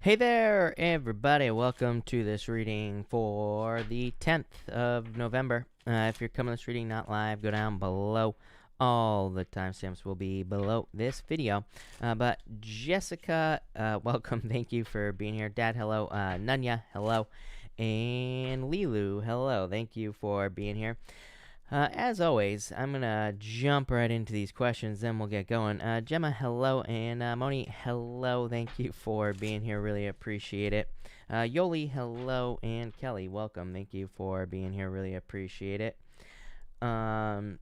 Hey there, everybody. Welcome to this reading for the 10th of November. If you're coming to this reading not live, go down below. All the timestamps will be below this video. But Jessica, welcome. Thank you for being here. Dad, hello. Nunya, hello. And Lilu, hello. Thank you for being here. As always, I'm going to jump right into these questions, then we'll get going. Gemma, hello, and Moni, hello. Thank you for being here. Really appreciate it. Yoli, hello, and Kelly, welcome. Thank you for being here. Really appreciate it. I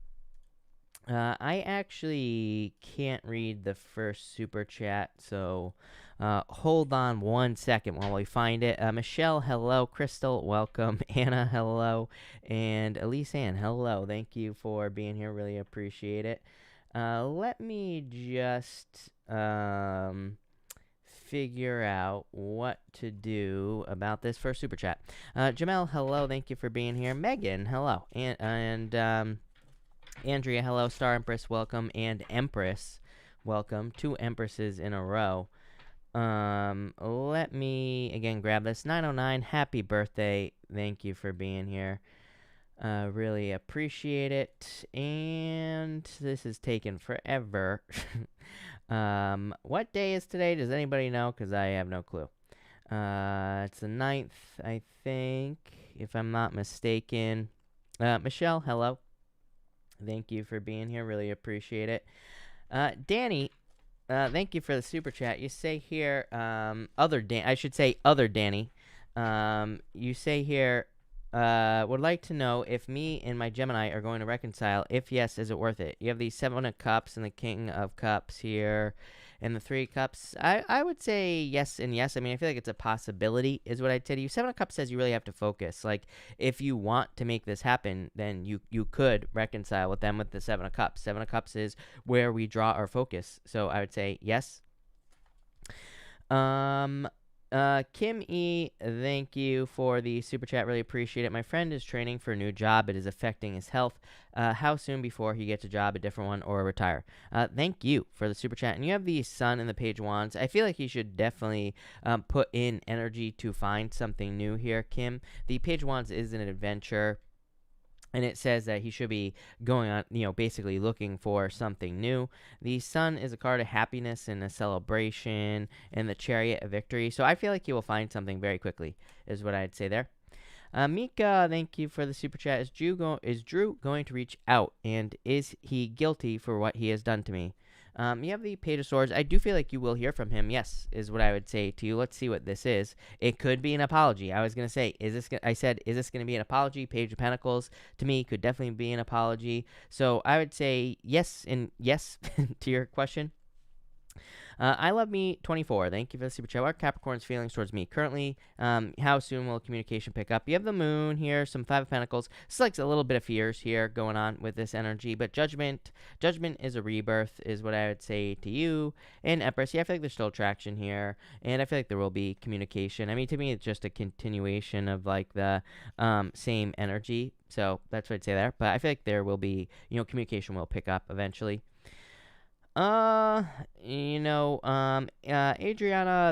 actually can't read the first super chat, so hold on one second while we find it. Michelle, hello. Crystal, welcome. Anna, hello. And Elise Ann, hello. Thank you for being here. Really appreciate it. Let me just figure out what to do about this first super chat. Jamel, hello. Thank you for being here. Megan, hello. And Andrea, hello. Star Empress, welcome. And Empress, welcome. 2 Empresses in a row. Let me again grab this. 909, happy birthday. Thank you for being here. Really appreciate it. And this is taking forever. What day is today? Does anybody know? Because I have no clue. It's the 9th, I think, if I'm not mistaken. Michelle, hello. Thank you for being here. Really appreciate it. Danny, thank you for the super chat. You say here, other Danny. You say here, would like to know if me and my Gemini are going to reconcile. If yes, is it worth it? You have the 7 of Cups and the King of Cups here, and the 3 Cups. I would say yes and yes. I mean, I feel like it's a possibility is what I'd say to you. 7 of Cups says you really have to focus. Like, if you want to make this happen, then you could reconcile with them with the 7 of Cups. 7 of Cups is where we draw our focus. So I would say yes. Kim E, thank you for the super chat. Really appreciate it. My friend is training for a new job. It is affecting his health. How soon before he gets a job, a different one, or retire? Thank you for the super chat. And you have the Sun and the Page of Wands. I feel like he should definitely put in energy to find something new here, Kim. The Page of Wands is an adventure. And it says that he should be going on, basically looking for something new. The Sun is a card of happiness and a celebration, and the Chariot of victory. So I feel like he will find something very quickly, is what I'd say there. Mika, thank you for the super chat. Is Drew going to reach out, and is he guilty for what he has done to me? You have the Page of Swords. I do feel like you will hear from him. Yes, is what I would say to you. Let's see what this is. It could be an apology. I was going to say, is this going to be an apology? Page of Pentacles, to me, could definitely be an apology. So I would say yes and yes to your question. I love me 24. Thank you for the super chat. What are Capricorn's feelings towards me currently? How soon will communication pick up? You have the Moon here, some 5 of Pentacles. It's like a little bit of fears here going on with this energy, but Judgment is a rebirth, is what I would say to you. And Empress, yeah, I feel like there's still attraction here, and I feel like there will be communication. I mean, to me, it's just a continuation of like the same energy. So that's what I'd say there. But I feel like there will be, communication will pick up eventually. Adriana,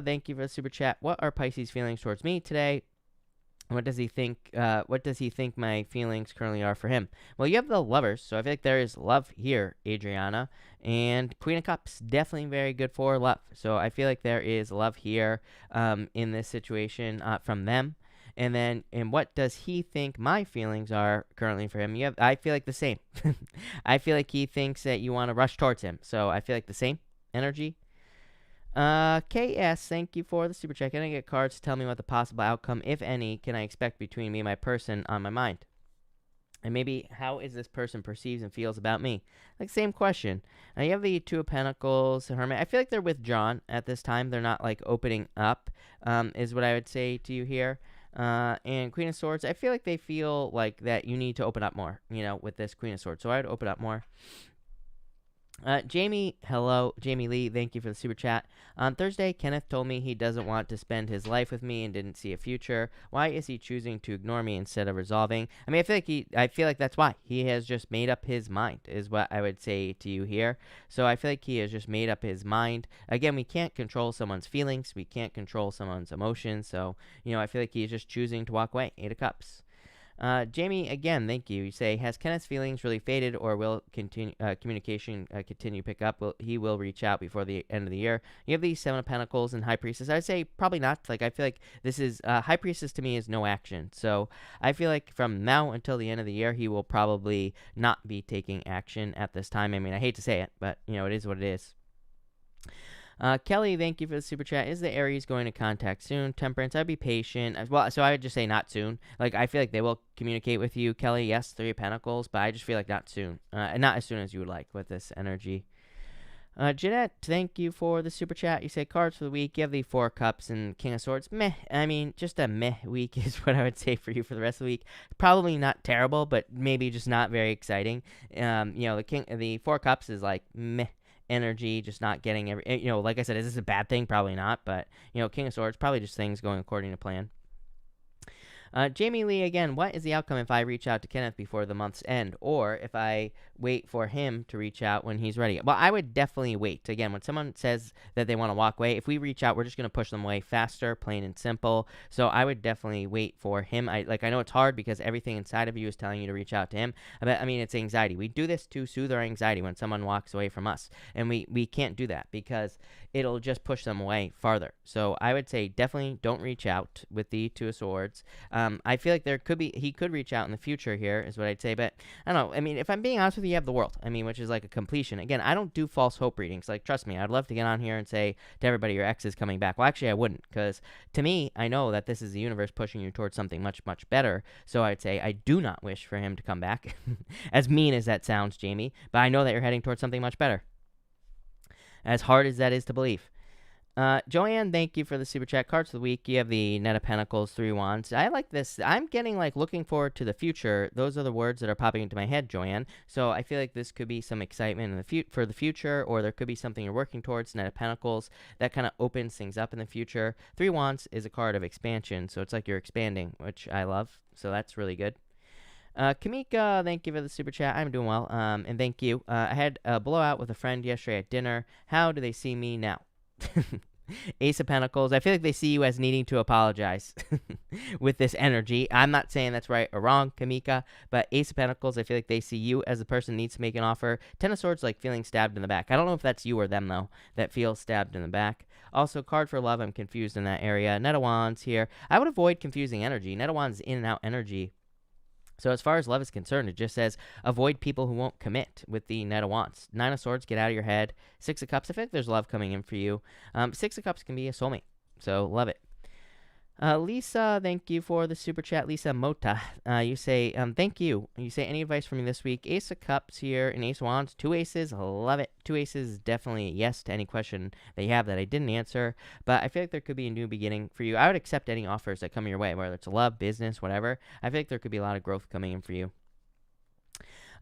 thank you for the super chat. What are Pisces' feelings towards me today? What does he think my feelings currently are for him? Well, you have the Lovers, so I feel like there is love here, Adriana. And Queen of Cups, definitely very good for love. So I feel like there is love here in this situation from them. And what does he think my feelings are currently for him? I feel like the same. I feel like he thinks that you want to rush towards him. So I feel like the same energy. KS, thank you for the super chat. Can I get cards to tell me what the possible outcome, if any, can I expect between me and my person on my mind? And maybe how is this person perceives and feels about me? Like, same question. Now you have the 2 of Pentacles, the Hermit. I feel like they're withdrawn at this time. They're not like opening up, is what I would say to you here. And Queen of Swords, I feel like they feel like that you need to open up more, with this Queen of Swords. So I would open up more. Jamie, hello. Jamie Lee, thank you for the super chat. On Thursday, Kenneth told me he doesn't want to spend his life with me and didn't see a future. Why is he choosing to ignore me instead of resolving? I mean, I feel like that's why. He has just made up his mind, is what I would say to you here. So I feel like he has just made up his mind. Again, we can't control someone's feelings. We can't control someone's emotions. So, I feel like he's just choosing to walk away. 8 of Cups. Jamie, again, thank you. You say, has Kenneth's feelings really faded, or will communication continue to pick up? He will reach out before the end of the year. You have the 7 of Pentacles and High Priestess. I'd say probably not. Like, I feel like this is High Priestess to me is no action. So I feel like from now until the end of the year, he will probably not be taking action at this time. I mean, I hate to say it, but it is what it is. Kelly, thank you for the super chat. Is the Aries going to contact soon? Temperance, I'd be patient. Well, so I would just say not soon. Like, I feel like they will communicate with you, Kelly. Yes, 3 of Pentacles, but I just feel like not soon. And not as soon as you would like with this energy. Jeanette, thank you for the super chat. You say cards for the week. You have the 4 of Cups and King of Swords. Meh. I mean, just a meh week is what I would say for you for the rest of the week. Probably not terrible, but maybe just not very exciting. The 4 of Cups is like meh energy, just not getting like I said, is this a bad thing? Probably not, but King of Swords, probably just things going according to plan. Jamie Lee, again, what is the outcome if I reach out to Kenneth before the month's end, or if I wait for him to reach out when he's ready? Well, I would definitely wait. Again, when someone says that they want to walk away, if we reach out, we're just going to push them away faster, plain and simple. So I would definitely wait for him. I know it's hard because everything inside of you is telling you to reach out to him. But I mean, it's anxiety. We do this to soothe our anxiety when someone walks away from us, and we can't do that because it'll just push them away farther. So I would say definitely don't reach out with the 2 of Swords. I feel like he could reach out in the future here, is what I'd say. But I don't know. I mean, if I'm being honest with you, you have the World. I mean, which is like a completion. Again, I don't do false hope readings. Like, trust me, I'd love to get on here and say to everybody, your ex is coming back. Well, actually, I wouldn't, because to me, I know that this is the universe pushing you towards something much, much better. So I'd say I do not wish for him to come back. As mean as that sounds, Jamie, but I know that you're heading towards something much better. As hard as that is to believe. Joanne, thank you for the super chat. Cards of the week. You have the Knight of Pentacles, 3 Wands. I like this. I'm getting looking forward to the future. Those are the words that are popping into my head, Joanne. So I feel like this could be some excitement for the future, or there could be something you're working towards. Knight of Pentacles, that kind of opens things up in the future. 3 Wands is a card of expansion, so it's like you're expanding, which I love. So that's really good. Kamika, thank you for the super chat. I'm doing well. And thank you. I had a blowout with a friend yesterday at dinner. How do they see me now? Ace of Pentacles. I feel like they see you as needing to apologize with this energy. I'm not saying that's right or wrong, Kamika, but Ace of Pentacles, I feel like they see you as the person who needs to make an offer. 10 of Swords, like feeling stabbed in the back. I don't know if that's you or them, though, that feels stabbed in the back. Also, card for love, I'm confused in that area. Knight of Wands here. I would avoid confusing energy. Knight of Wands is in and out energy. So as far as love is concerned, it just says avoid people who won't commit with the Knight of Wands. 9 of Swords, get out of your head. 6 of Cups, I think there's love coming in for you. 6 of Cups can be a soulmate, so love it. Lisa, thank you for the super chat. Lisa Mota, you say, thank you. You say, any advice for me this week? Ace of Cups here and Ace of Wands. 2 aces, love it. 2 aces, definitely yes to any question that you have that I didn't answer. But I feel like there could be a new beginning for you. I would accept any offers that come your way, whether it's love, business, whatever. I feel like there could be a lot of growth coming in for you.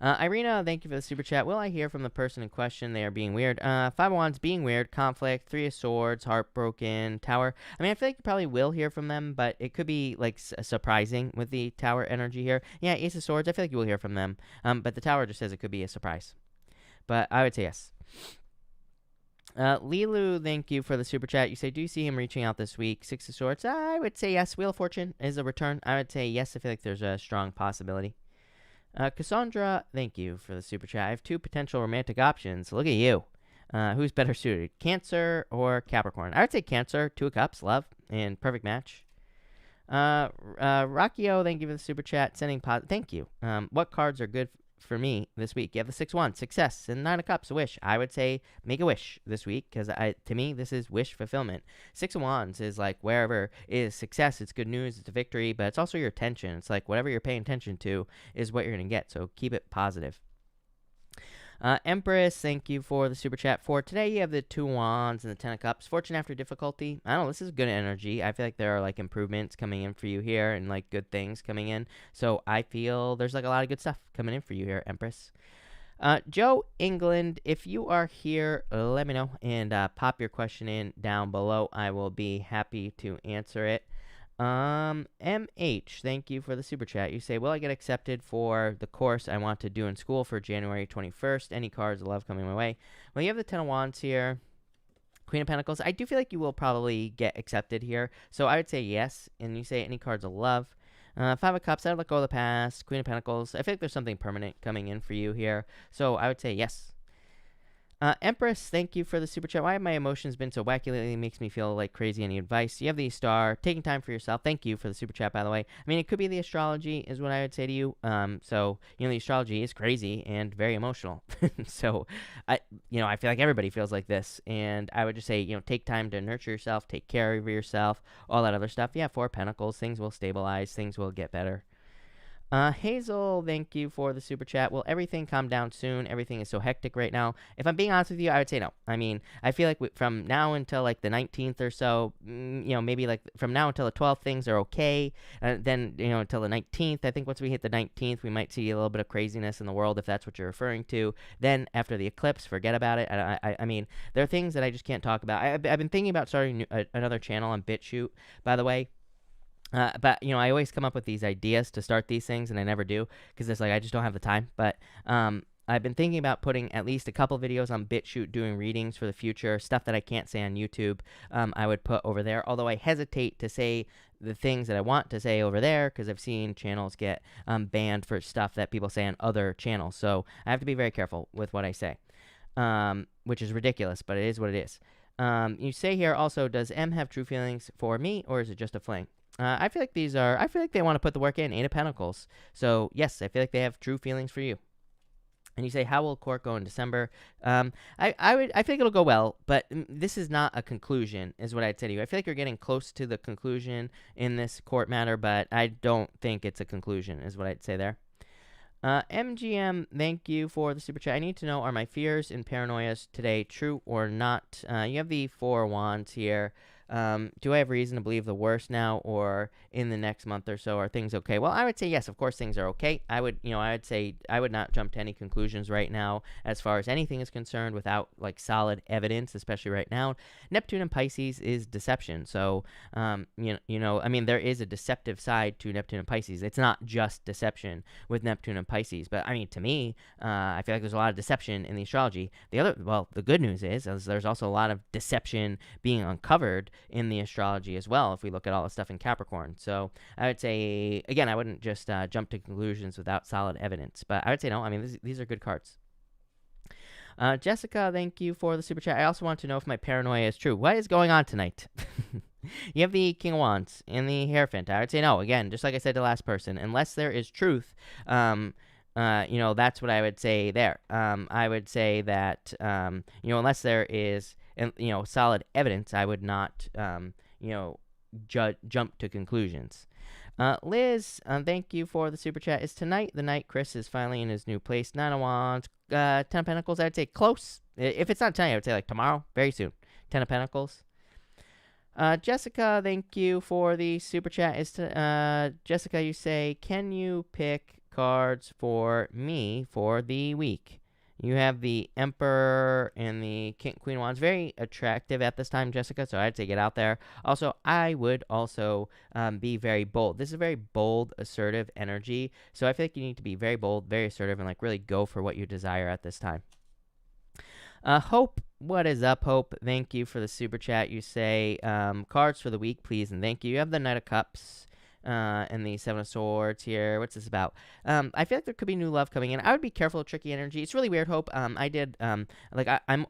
Irina, thank you for the super chat. Will I hear from the person in question? They are being weird. 5 of Wands, being weird. Conflict. 3 of Swords, heartbroken. Tower. I mean, I feel like you probably will hear from them, but it could be surprising with the Tower energy here. Yeah, Ace of Swords, I feel like you will hear from them. But the Tower just says it could be a surprise. But I would say yes. Lilu, thank you for the super chat. You say, do you see him reaching out this week? 6 of Swords. I would say yes. Wheel of Fortune is a return. I would say yes. I feel like there's a strong possibility. Cassandra, thank you for the super chat. I have 2 potential romantic options. Look at you. Who's better suited, Cancer or Capricorn? I would say Cancer. 2 of Cups, love, and perfect match. Rockio, thank you for the super chat. Thank you. What cards are good for me this week? You have the 6 of Wands, success, and 9 of Cups, wish. I would say make a wish this week, because to me, this is wish fulfillment. 6 of Wands is like wherever is success, it's good news, it's a victory, but it's also your attention. It's like whatever you're paying attention to is what you're going to get, so keep it positive. Empress, thank you for the super chat. For today, you have the 2 Wands and the 10 of Cups. Fortune after difficulty. I don't know, this is good energy. I feel like there are improvements coming in for you here and good things coming in. So I feel there's a lot of good stuff coming in for you here, Empress. Joe England, if you are here, let me know and pop your question in down below. I will be happy to answer it. MH, thank you for the super chat. You say, will I get accepted for the course I want to do in school for January 21st? Any cards of love coming my way? Well, you have the Ten of Wands here. Queen of Pentacles. I do feel like you will probably get accepted here. So I would say yes. And you say any cards of love. Five of Cups, I'd let go of the past. Queen of Pentacles, I feel like there's something permanent coming in for you here. So I would say yes. Empress, thank you for the super chat. Why have my emotions been so wacky lately? It makes me feel like crazy. Any advice? You have the star. Taking time for yourself. Thank you for the super chat, by the way. I mean, it could be the astrology is what I would say to you. So, the astrology is crazy and very emotional. So, I feel like everybody feels like this. And I would just say, take time to nurture yourself, take care of yourself, all that other stuff. Yeah, Four of Pentacles. Things will stabilize. Things will get better. Hazel, thank you for the super chat. Will everything calm down soon? Everything is so hectic right now. If I'm being honest with you, I would say no. I mean, I feel like from now until like the 19th or so, maybe like from now until the 12th, things are okay. Then, until the 19th, I think once we hit the 19th, we might see a little bit of craziness in the world, if that's what you're referring to. Then after the eclipse, forget about it. I mean, there are things that I just can't talk about. I've been thinking about starting another channel on BitChute, by the way. But I always come up with these ideas to start these things, and I never do because it's like I just don't have the time. But I've been thinking about putting at least a couple videos on BitChute doing readings for the future, stuff that I can't say on YouTube. I would put over there, although I hesitate to say the things that I want to say over there because I've seen channels get banned for stuff that people say on other channels. So I have to be very careful with what I say, which is ridiculous, but it is what it is. You say here also, does M have true feelings for me, or is it just a fling? I feel like I feel like they want to put the work in. Eight of Pentacles. So, yes, I feel like they have true feelings for you. And you say, how will court go in December? I think it'll go well, but this is not a conclusion, is what I'd say to you. I feel like you're getting close to the conclusion in this court matter, but I don't think it's a conclusion, is what I'd say there. MGM, thank you for the super chat. I need to know, are my fears and paranoias today true or not? You have the Four of Wands here. Do I have reason to believe the worst now, or in the next month or so, are things okay? Well, I would say yes, of course things are okay. I would say I would not jump to any conclusions right now as far as anything is concerned without like solid evidence, especially right now. Neptune and Pisces is deception. So, I mean, there is a deceptive side to Neptune and Pisces. It's not just deception with Neptune and Pisces, but I mean, to me, I feel like there's a lot of deception in the astrology. The good news is there's also a lot of deception being uncovered in the astrology as well, if we look at all the stuff in Capricorn. So I would say, again, I wouldn't just jump to conclusions without solid evidence, but I would say no. I mean, these are good cards. Jessica, thank you for the super chat. I also want to know if my paranoia is true. What is going on tonight? You have the King of Wands and the Hierophant. I would say no. Again, just like I said to the last person, unless there is truth, that's what I would say there. I would say that, unless there is, solid evidence, I would not, jump to conclusions. Liz, thank you for the super chat. Is tonight the night Chris is finally in his new place? Nine of Wands, Ten of Pentacles, I would say close. If it's not tonight, I would say like tomorrow, very soon. Ten of Pentacles. Jessica, thank you for the super chat. Jessica, you say, can you pick cards for me for the week? You have the Emperor and the Queen of Wands. Very attractive at this time, Jessica, so I'd say get out there. Also, I would also be very bold. This is a very bold, assertive energy, so I feel like you need to be very bold, very assertive, and like really go for what you desire at this time. Hope, what is up, Hope? Thank you for the super chat. You say, cards for the week, please, and thank you. You have the Knight of Cups. And the Seven of Swords here. What's this about? I feel like there could be new love coming in. I would be careful of tricky energy. It's really weird, Hope. I'm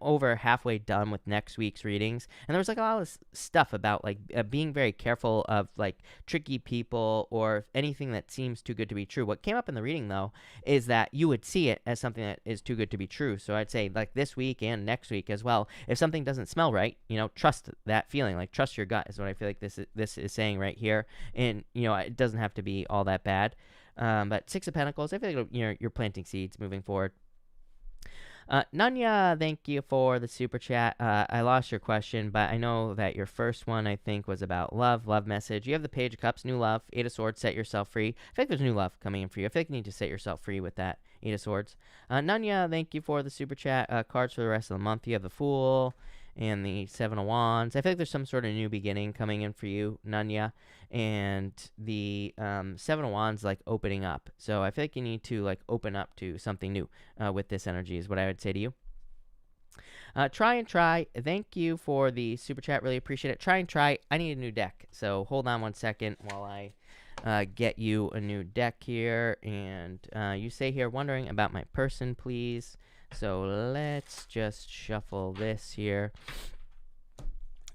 over halfway done with next week's readings, and there was like a lot of stuff about like being very careful of like tricky people or anything that seems too good to be true. What came up in the reading though is that you would see it as something that is too good to be true. So I'd say like this week and next week as well. If something doesn't smell right, trust that feeling. Like trust your gut is what I feel like this is saying right here. And it doesn't have to be all that bad. But Six of Pentacles, I feel like you're planting seeds moving forward. Nanya, thank you for the super chat. I lost your question, but I know that your first one, I think, was about love message. You have the Page of Cups, new love, Eight of Swords, set yourself free. I feel like there's new love coming in for you. I feel like you need to set yourself free with that Eight of Swords. Nanya, thank you for the super chat. Cards for the rest of the month. You have the Fool and the Seven of Wands. I feel like there's some sort of new beginning coming in for you, Nanya. And the Seven of Wands, like, opening up. So I feel like you need to, like, open up to something new with this energy is what I would say to you. Try and try. Thank you for the super chat. Really appreciate it. Try and try. I need a new deck. So hold on one second while I get you a new deck here. And you say here, wondering about my person, please. So let's just shuffle this here.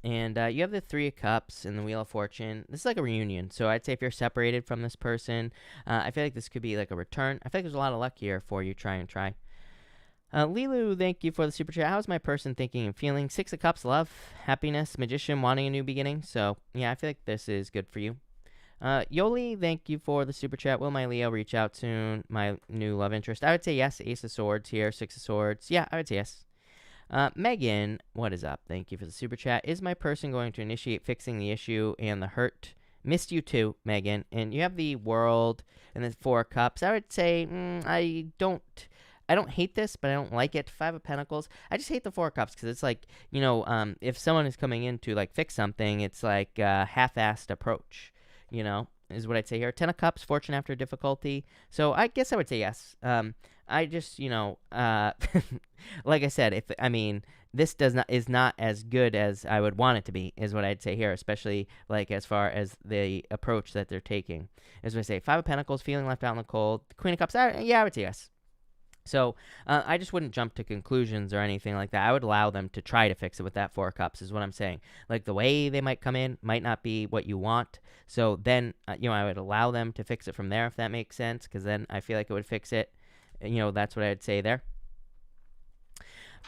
And you have the Three of Cups and the Wheel of Fortune. This is like a reunion. So I'd say if you're separated from this person, I feel like this could be like a return. I feel like there's a lot of luck here for you. Try and try. Lilu, thank you for the super chat. How's my person thinking and feeling? Six of Cups, love, happiness, Magician, wanting a new beginning. So, yeah, I feel like this is good for you. Yoli, thank you for the super chat. Will my Leo reach out soon? My new love interest. I would say yes. Ace of Swords here, Six of Swords. Yeah, I would say yes. Megan, what is up? Thank you for the super chat. Is my person going to initiate fixing the issue and the hurt? Missed you too, Megan. And you have the World and the Four of Cups. I would say I don't hate this, but I don't like it. Five of Pentacles. I just hate the Four of Cups because it's like, if someone is coming in to like fix something, it's like a half-assed approach, is what I'd say here. Ten of Cups, fortune after difficulty. So I guess I would say yes. I just, like I said, this is not as good as I would want it to be, is what I'd say here, especially like as far as the approach that they're taking. As I say, Five of Pentacles, feeling left out in the cold. Queen of Cups, I would say yes. So I just wouldn't jump to conclusions or anything like that. I would allow them to try to fix it with that Four of Cups is what I'm saying. Like the way they might come in might not be what you want. So then, I would allow them to fix it from there if that makes sense, because then I feel like it would fix it. That's what I'd say there.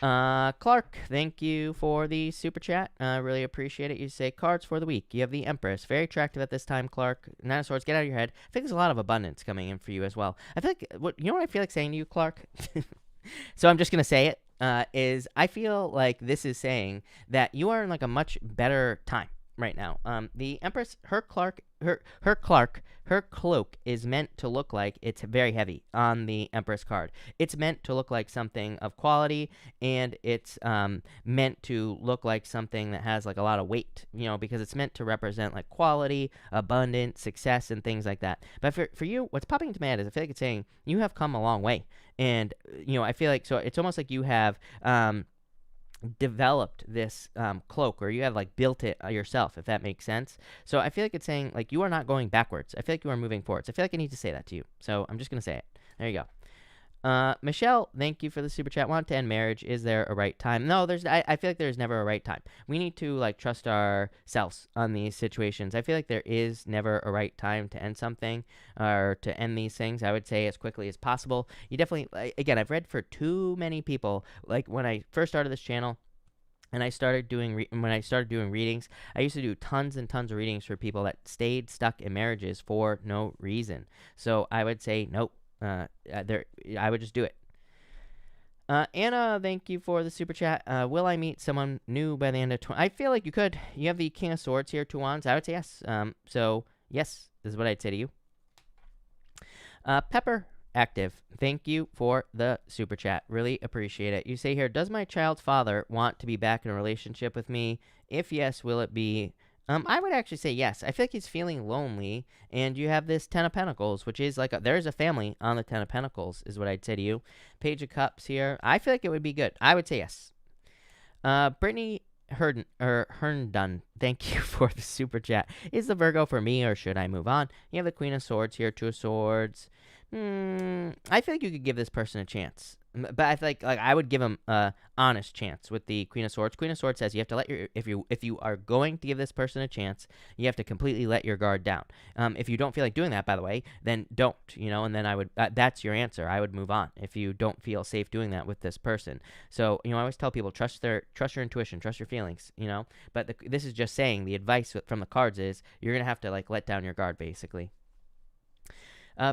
Clark, thank you for the super chat. Really appreciate it. You say cards for the week. You have the Empress. Very attractive at this time, Clark. Nine of Swords, get out of your head. I think there's a lot of abundance coming in for you as well. I feel like, what I feel like saying to you, Clark? So I'm just going to say it, is I feel like this is saying that you are in like a much better time right now. The Empress, her cloak is meant to look like it's very heavy on the Empress card. It's meant to look like something of quality, and it's meant to look like something that has like a lot of weight, because it's meant to represent like quality, abundance, success, and things like that. But for you, what's popping into my head is I feel like it's saying you have come a long way. And, I feel like, so it's almost like you have developed this cloak, or you have like built it yourself, if that makes sense. So I feel like it's saying like you are not going backwards. I feel like you are moving forwards. I feel like I need to say that to you. So I'm just going to say it. There you go. Michelle, thank you for the super chat. Want to end marriage. Is there a right time? No, I feel like there's never a right time. We need to like trust ourselves on these situations. I feel like there is never a right time to end something or to end these things. I would say as quickly as possible. You definitely, again, I've read for too many people. Like when I first started this channel, and I started doing readings, I used to do tons and tons of readings for people that stayed stuck in marriages for no reason. So I would say nope. I would just do it. Anna, thank you for the super chat. Will I meet someone new by the end of I feel like you could. You have the King of Swords here, 2 wands. I would say yes. So yes, this is what I'd say to you. Pepper Active, thank you for the super chat. Really appreciate it. You say here, does my child's father want to be back in a relationship with me? If yes, will it be... I would actually say yes. I feel like he's feeling lonely, and you have this Ten of Pentacles, which is like there's a family on the Ten of Pentacles, is what I'd say to you. Page of Cups here. I feel like it would be good. I would say yes. Brittany Herndon, thank you for the super chat. Is the Virgo for me, or should I move on? You have the Queen of Swords here, 2 of Swords. I feel like you could give this person a chance. But I feel like I would give him a honest chance with the Queen of Swords. Queen of Swords says you have to let if you are going to give this person a chance, you have to completely let your guard down. If you don't feel like doing that, by the way, then don't. And then I would that's your answer. I would move on if you don't feel safe doing that with this person. So I always tell people trust your intuition, trust your feelings. But this is just saying the advice from the cards is you're gonna have to like let down your guard basically.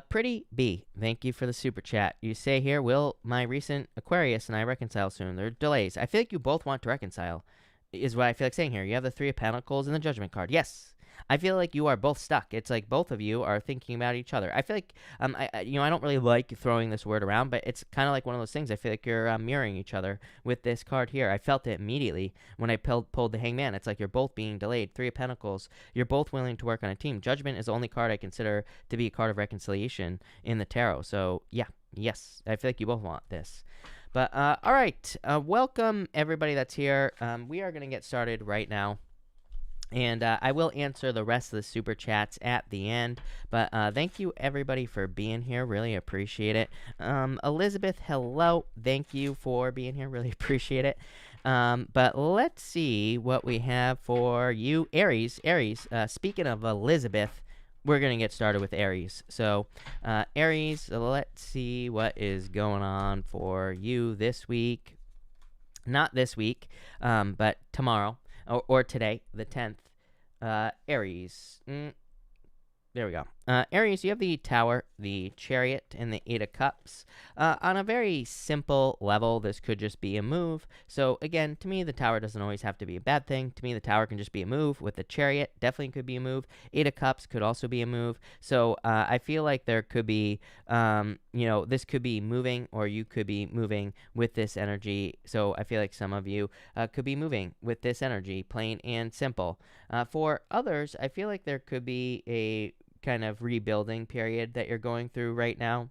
Pretty B, thank you for the super chat. You say here, will my recent Aquarius and I reconcile soon? There are delays. I feel like you both want to reconcile, is what I feel like saying here. You have the Three of Pentacles and the Judgment card. Yes. I feel like you are both stuck. It's like both of you are thinking about each other. I feel like, I don't really like throwing this word around, but it's kind of like one of those things. I feel like you're mirroring each other with this card here. I felt it immediately when I pulled the Hangman. It's like you're both being delayed. Three of Pentacles. You're both willing to work on a team. Judgment is the only card I consider to be a card of reconciliation in the tarot. So yeah, yes, I feel like you both want this. But all right, welcome everybody that's here. We are going to get started right now. And I will answer the rest of the super chats at the end. But thank you, everybody, for being here. Really appreciate it. Elizabeth, hello. Thank you for being here. Really appreciate it. But let's see what we have for you. Aries, speaking of Elizabeth, we're going to get started with Aries. So, Aries, let's see what is going on for you this week. Not this week, but tomorrow. Or today, the 10th, Aries. There we go. Aries, you have the Tower, the Chariot, and the Eight of Cups. On a very simple level, this could just be a move. So again, to me, the Tower doesn't always have to be a bad thing. To me, the Tower can just be a move. With the Chariot, definitely could be a move. Eight of Cups could also be a move. So I feel like there could be, this could be moving, or you could be moving with this energy. So I feel like some of you could be moving with this energy, plain and simple. For others, I feel like there could be a kind of rebuilding period that you're going through right now.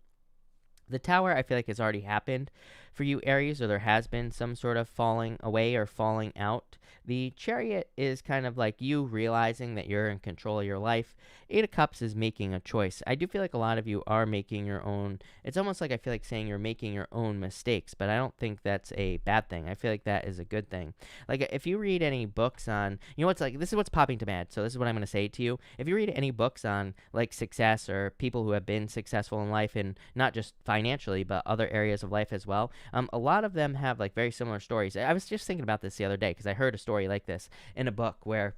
The Tower, I feel like, has already happened for you, Aries, or there has been some sort of falling away or falling out. The Chariot is kind of like you realizing that you're in control of your life. Eight of Cups is making a choice. I do feel like a lot of you are making your own. It's almost like I feel like saying you're making your own mistakes, but I don't think that's a bad thing. I feel like that is a good thing. Like, if you read any books on, what's like, this is what's popping to mind, so this is what I'm going to say to you. If you read any books on, like, success or people who have been successful in life, and not just financially, but other areas of life as well, a lot of them have, like, very similar stories. I was just thinking about this the other day because I heard a story like this in a book where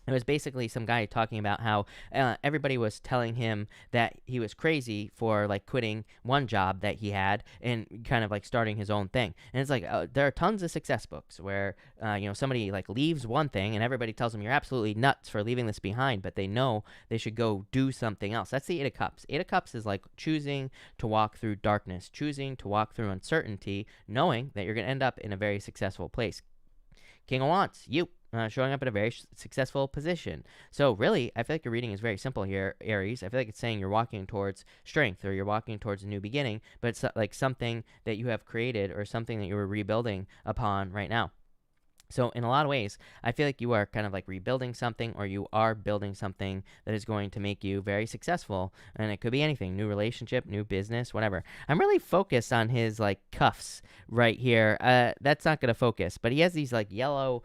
it was basically some guy talking about how everybody was telling him that he was crazy for, like, quitting one job that he had and kind of, like, starting his own thing. And it's like there are tons of success books where somebody, like, leaves one thing and everybody tells them you're absolutely nuts for leaving this behind, but they know they should go do something else. That's the Eight of Cups. Eight of Cups is like choosing to walk through darkness, choosing to walk through uncertainty, knowing that you're going to end up in a very successful place. King of Wands, you. Showing up in a very successful position. So really, I feel like your reading is very simple here, Aries. I feel like it's saying you're walking towards strength, or you're walking towards a new beginning, but it's like something that you have created or something that you were rebuilding upon right now. So in a lot of ways, I feel like you are kind of like rebuilding something, or you are building something that is going to make you very successful. And it could be anything, new relationship, new business, whatever. I'm really focused on his, like, cuffs right here. That's not going to focus, but he has these, like, yellow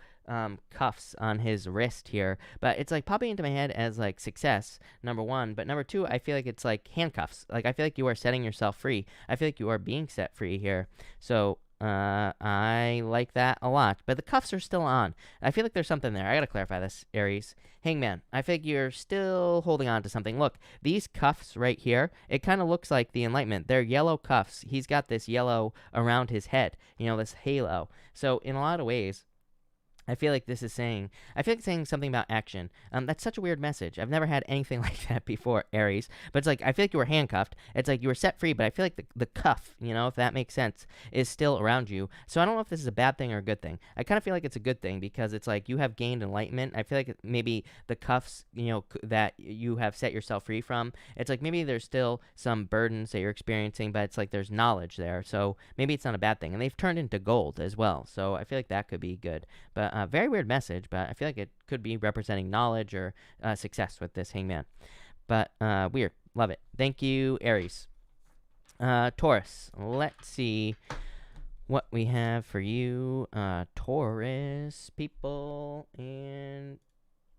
cuffs on his wrist here, but it's like popping into my head as, like, success, number one, but number two, I feel like it's like handcuffs. Like, I feel like you are setting yourself free. I feel like you are being set free here. So I like that a lot, but the cuffs are still on. I feel like there's something there. I gotta clarify this, Aries. Hangman, I think you're still holding on to something. Look, these cuffs right here, it kind of looks like the Enlightenment. They're yellow cuffs. He's got this yellow around his head, this halo. So in a lot of ways, I feel like this is saying, something about action. That's such a weird message. I've never had anything like that before, Aries. But it's like, I feel like you were handcuffed. It's like you were set free, but I feel like the cuff, if that makes sense, is still around you. So I don't know if this is a bad thing or a good thing. I kind of feel like it's a good thing because it's like you have gained enlightenment. I feel like maybe the cuffs, that you have set yourself free from, it's like maybe there's still some burdens that you're experiencing, but it's like there's knowledge there. So maybe it's not a bad thing. And they've turned into gold as well. So I feel like that could be good. But very weird message, but I feel like it could be representing knowledge or success with this Hangman. But weird. Love it. Thank you, Aries. Taurus. Let's see what we have for you. Taurus people and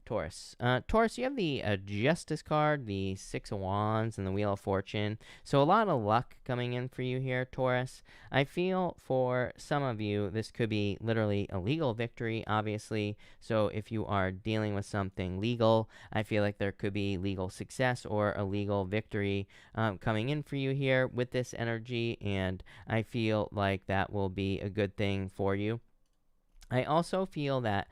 Taurus. Taurus, you have the Justice card, the Six of Wands, and the Wheel of Fortune. So a lot of luck coming in for you here, Taurus. I feel for some of you, this could be literally a legal victory, obviously. So if you are dealing with something legal, I feel like there could be legal success or a legal victory coming in for you here with this energy, and I feel like that will be a good thing for you. I also feel that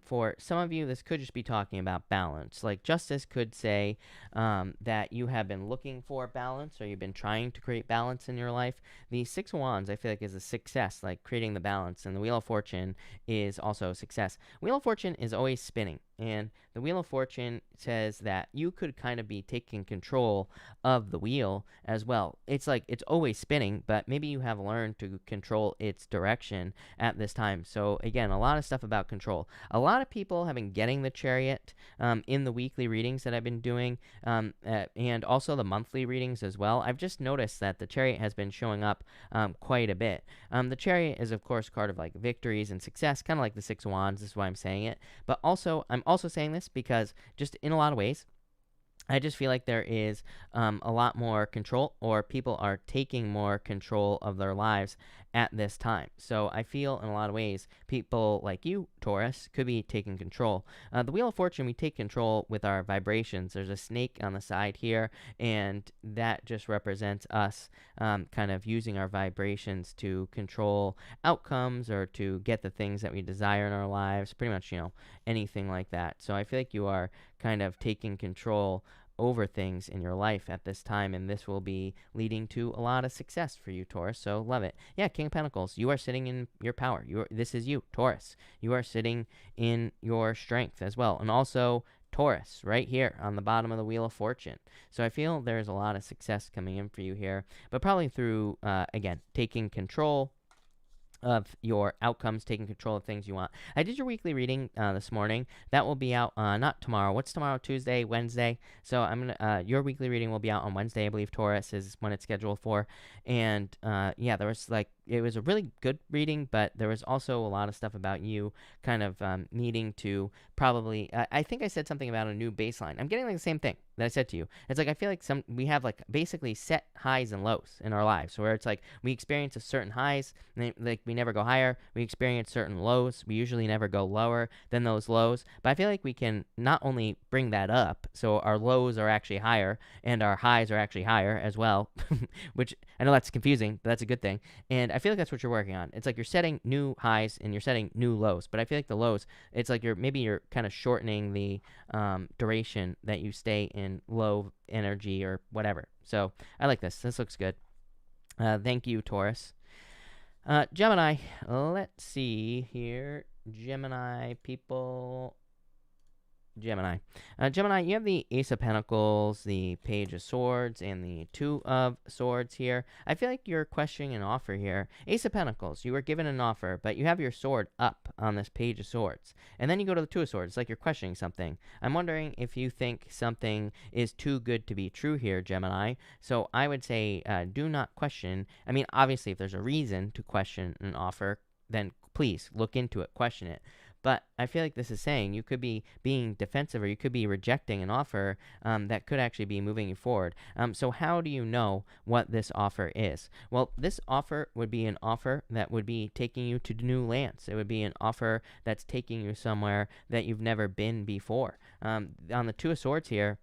for some of you, this could just be talking about balance. Like Justice could say that you have been looking for balance, or you've been trying to create balance in your life. The Six of Wands, I feel like, is a success, like creating the balance. And the Wheel of Fortune is also a success. Wheel of Fortune is always spinning. And the Wheel of Fortune says that you could kind of be taking control of the wheel as well. It's like it's always spinning, but maybe you have learned to control its direction at this time. So again, a lot of stuff about control. A lot of people have been getting the Chariot in the weekly readings that I've been doing, and also the monthly readings as well. I've just noticed that the Chariot has been showing up quite a bit. The Chariot is, of course, a card of like victories and success, kind of like the Six of Wands. This is why I'm saying it. But also, I'm also saying this because just in a lot of ways, I just feel like there is a lot more control, or people are taking more control of their lives at this time. So I feel in a lot of ways, people like you, Taurus, could be taking control. The Wheel of Fortune, we take control with our vibrations. There's a snake on the side here, and that just represents us kind of using our vibrations to control outcomes or to get the things that we desire in our lives, pretty much, anything like that. So I feel like you are kind of taking control over things in your life at this time, and this will be leading to a lot of success for you, Taurus. So love it. Yeah, King of Pentacles, you are sitting in your power. This is you, Taurus. You are sitting in your strength as well. And also Taurus right here on the bottom of the Wheel of Fortune. So I feel there's a lot of success coming in for you here, but probably through, again, taking control of your outcomes, taking control of things you want. I did your weekly reading this morning. That will be out not tomorrow. What's tomorrow? Tuesday, Wednesday. So I'm gonna your weekly reading will be out on Wednesday. I believe Taurus is when it's scheduled for. And yeah, there was it was a really good reading, but there was also a lot of stuff about you kind of needing to probably. I think I said something about a new baseline. I'm getting like the same thing that I said to you. It's like I feel like we have like basically set highs and lows in our lives, where it's like we experience a certain highs, and like we never go higher. We experience certain lows. We usually never go lower than those lows. But I feel like we can not only bring that up, so our lows are actually higher and our highs are actually higher as well, which I know that's confusing, but that's a good thing. And I feel like that's what you're working on. It's like you're setting new highs and you're setting new lows. But I feel like the lows, it's like you're kind of shortening the duration that you stay in low energy or whatever. So I like this. This looks good. Thank you, Taurus. Gemini, let's see here. Gemini people. Gemini, you have the Ace of Pentacles, the Page of Swords, and the Two of Swords here. I feel like you're questioning an offer here. Ace of Pentacles, you were given an offer, but you have your sword up on this Page of Swords. And then you go to the Two of Swords. It's like you're questioning something. I'm wondering if you think something is too good to be true here, Gemini. So I would say do not question. I mean, obviously, if there's a reason to question an offer, then please look into it, question it. But I feel like this is saying you could be being defensive, or you could be rejecting an offer that could actually be moving you forward. So how do you know what this offer is? Well, this offer would be an offer that would be taking you to new lands. It would be an offer that's taking you somewhere that you've never been before. On the Two of Swords here,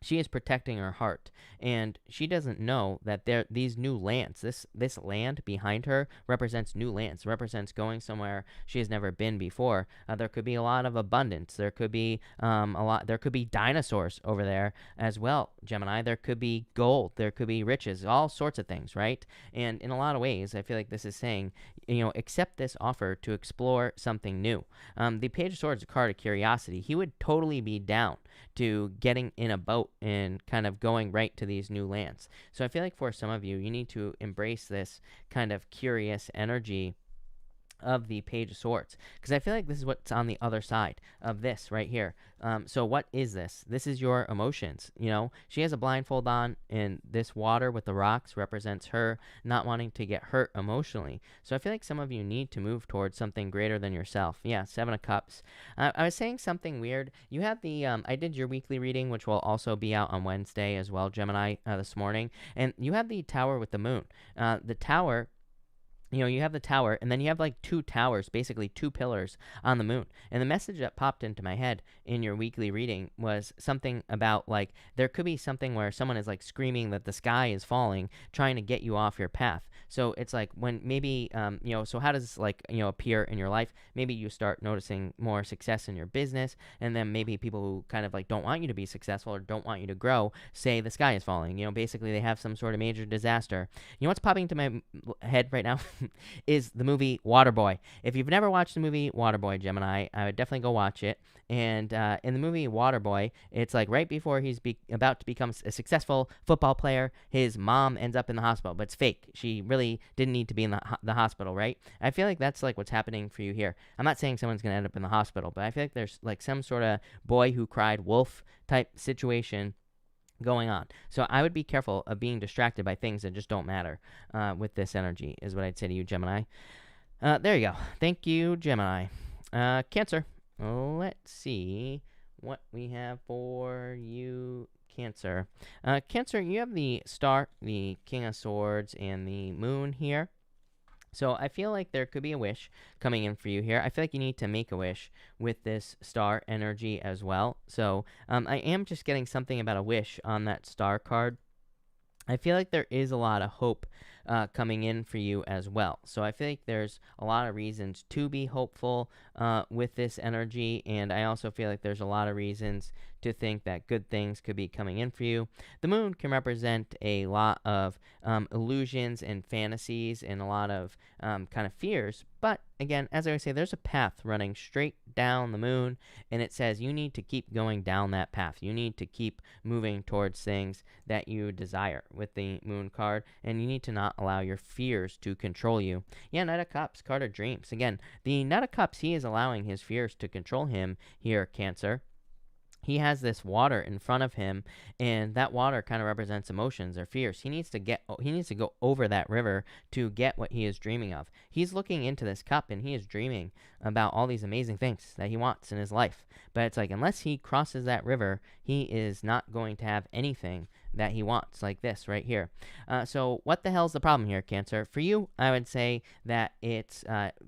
she is protecting her heart, and she doesn't know that these new lands, this land behind her represents new lands, represents going somewhere she has never been before. There could be a lot of abundance. There could be there could be dinosaurs over there as well, Gemini. There could be gold. There could be riches, all sorts of things, right? And in a lot of ways, I feel like this is saying, accept this offer to explore something new. The Page of Swords is a card of curiosity. He would totally be down to getting in a boat and kind of going right to these new lands. So I feel like for some of you, you need to embrace this kind of curious energy of the Page of Swords, because I feel like this is what's on the other side of this right here. So what is this? This is your emotions. You know, she has a blindfold on, and this water with the rocks represents her not wanting to get hurt emotionally. So I feel like some of you need to move towards something greater than yourself. Yeah, Seven of Cups. I was saying something weird. You have the, I did your weekly reading, which will also be out on Wednesday as well, Gemini, this morning. And you have the Tower with the moon. The Tower, you know, you have the tower, and then you have like two towers, basically two pillars on the moon. And the message that popped into my head in your weekly reading was something about like there could be something where someone is like screaming that the sky is falling, trying to get you off your path. So it's like when maybe, you know, so how does this like, you know, appear in your life? Maybe you start noticing more success in your business, and then maybe people who kind of like don't want you to be successful or don't want you to grow say the sky is falling. You know, basically they have some sort of major disaster. You know what's popping into my head right now? Is the movie Waterboy. If you've never watched the movie Waterboy, Gemini, I would definitely go watch it. And in the movie Waterboy, it's like right before he's about to become a successful football player, his mom ends up in the hospital, but it's fake. She really didn't need to be in the hospital, right? I feel like that's like what's happening for you here. I'm not saying someone's going to end up in the hospital, but I feel like there's like some sort of boy who cried wolf type situation going on. So I would be careful of being distracted by things that just don't matter with this energy, is what I'd say to you, Gemini. There you go. Thank you, Gemini. Cancer. Let's see what we have for you, Cancer. Cancer, you have the Star, the King of Swords, and the Moon here. So I feel like there could be a wish coming in for you here. I feel like you need to make a wish with this star energy as well. So I am just getting something about a wish on that star card. I feel like there is a lot of hope coming in for you as well. So I feel like there's a lot of reasons to be hopeful with this energy, and I also feel like there's a lot of reasons to think that good things could be coming in for you. The moon can represent a lot of illusions and fantasies and a lot of kind of fears, but again, as I always say, there's a path running straight down the moon, and it says you need to keep going down that path. You need to keep moving towards things that you desire with the moon card, and you need to not allow your fears to control you. Yeah, Knight of Cups, card of dreams. Again, the Knight of Cups, he is allowing his fears to control him here, Cancer. He has this water in front of him, and that water kind of represents emotions or fears. He needs to go over that river to get what he is dreaming of. He's looking into this cup, and he is dreaming about all these amazing things that he wants in his life. But it's like, unless he crosses that river, he is not going to have anything that he wants, like this right here. So what the hell is the problem here, Cancer? For you, I would say that it's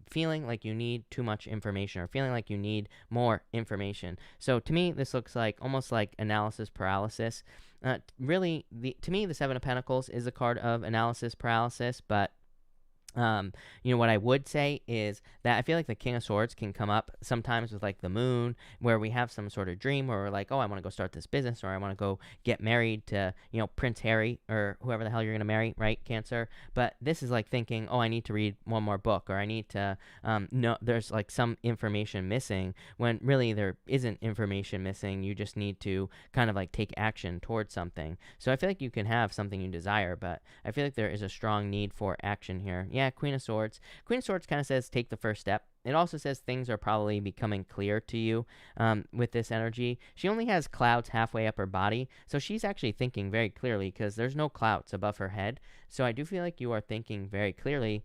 feeling like you need too much information, or feeling like you need more information. So to me, this looks like almost like analysis paralysis. Really, to me, the Seven of Pentacles is a card of analysis paralysis, but you know, what I would say is that I feel like the King of Swords can come up sometimes with like the moon, where we have some sort of dream where we're like, oh, I want to go start this business, or I want to go get married to, you know, Prince Harry or whoever the hell you're going to marry, right, Cancer? But this is like thinking, oh, I need to read one more book, or I need to, no, there's like some information missing, when really there isn't information missing. You just need to kind of like take action towards something. So I feel like you can have something you desire, but I feel like there is a strong need for action here. Yeah, Queen of Swords. Queen of Swords kind of says take the first step. It also says things are probably becoming clear to you with this energy. She only has clouds halfway up her body, so she's actually thinking very clearly because there's no clouds above her head. So I do feel like you are thinking very clearly.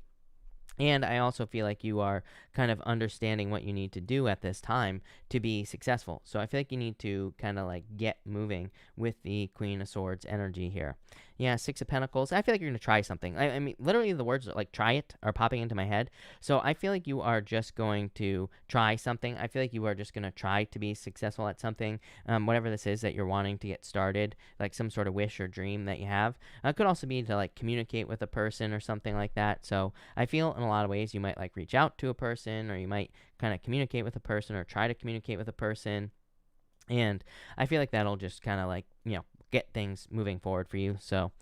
And I also feel like you are kind of understanding what you need to do at this time to be successful. So I feel like you need to kind of like get moving with the Queen of Swords energy here. Yeah, Six of Pentacles. I feel like you're going to try something. I mean, literally the words like try it are popping into my head. So I feel like you are just going to try something. I feel like you are just going to try to be successful at something, whatever this is that you're wanting to get started, like some sort of wish or dream that you have. It could also be to like communicate with a person or something like that. So I feel in a lot of ways you might like reach out to a person, or you might kind of communicate with a person or try to communicate with a person. And I feel like that'll just kind of like, you know, get things moving forward for you. So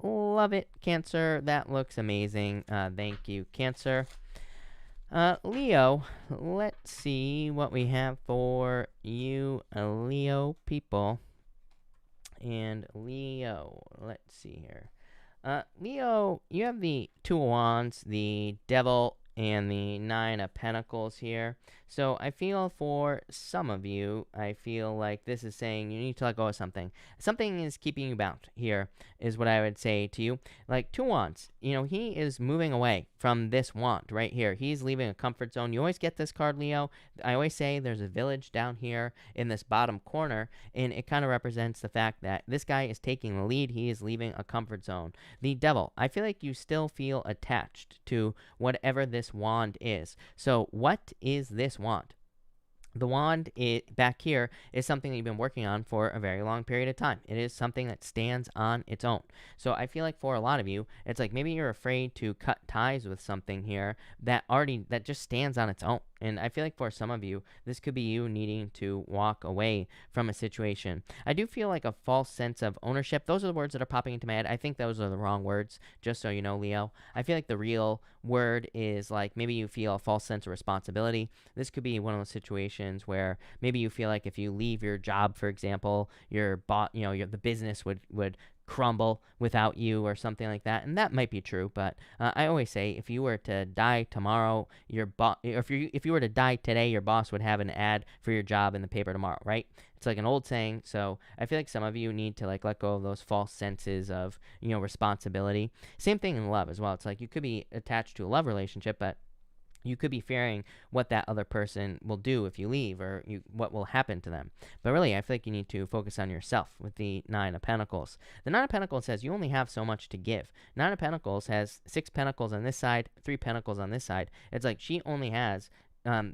love it, Cancer. That looks amazing. Thank you, Cancer. Leo, let's see what we have for you, Leo people. And Leo, let's see here. Leo, you have the Two of Wands, the Devil, and the Nine of Pentacles here. So I feel for some of you, I feel like this is saying you need to let go of something. Something is keeping you bound here, is what I would say to you. Like Two Wands, he is moving away from this wand right here. He's leaving a comfort zone. You always get this card, Leo. I always say there's a village down here in this bottom corner, and it kind of represents the fact that this guy is taking the lead. He is leaving a comfort zone. The Devil, I feel like you still feel attached to whatever this wand is. So what is this wand? The wand back here is something that you've been working on for a very long period of time. It is something that stands on its own. So I feel like for a lot of you, it's like maybe you're afraid to cut ties with something here that just stands on its own. And I feel like for some of you, this could be you needing to walk away from a situation. I do feel like a false sense of ownership. Those are the words that are popping into my head. I think those are the wrong words, just so you know, Leo. I feel like the real word is like maybe you feel a false sense of responsibility. This could be one of those situations where maybe you feel like if you leave your job, for example, the business would crumble without you or something like that, and that might be true. But I always say if you were to die tomorrow, if you were to die today, your boss would have an ad for your job in the paper tomorrow, right? It's like an old saying. So I feel like some of you need to like let go of those false senses of responsibility. Same thing in love as well. It's like you could be attached to a love relationship, but you could be fearing what that other person will do if you leave, or what will happen to them. But really, I feel like you need to focus on yourself with the Nine of Pentacles. The Nine of Pentacles says you only have so much to give. Nine of Pentacles has 6 pentacles on this side, 3 pentacles on this side. It's like she only has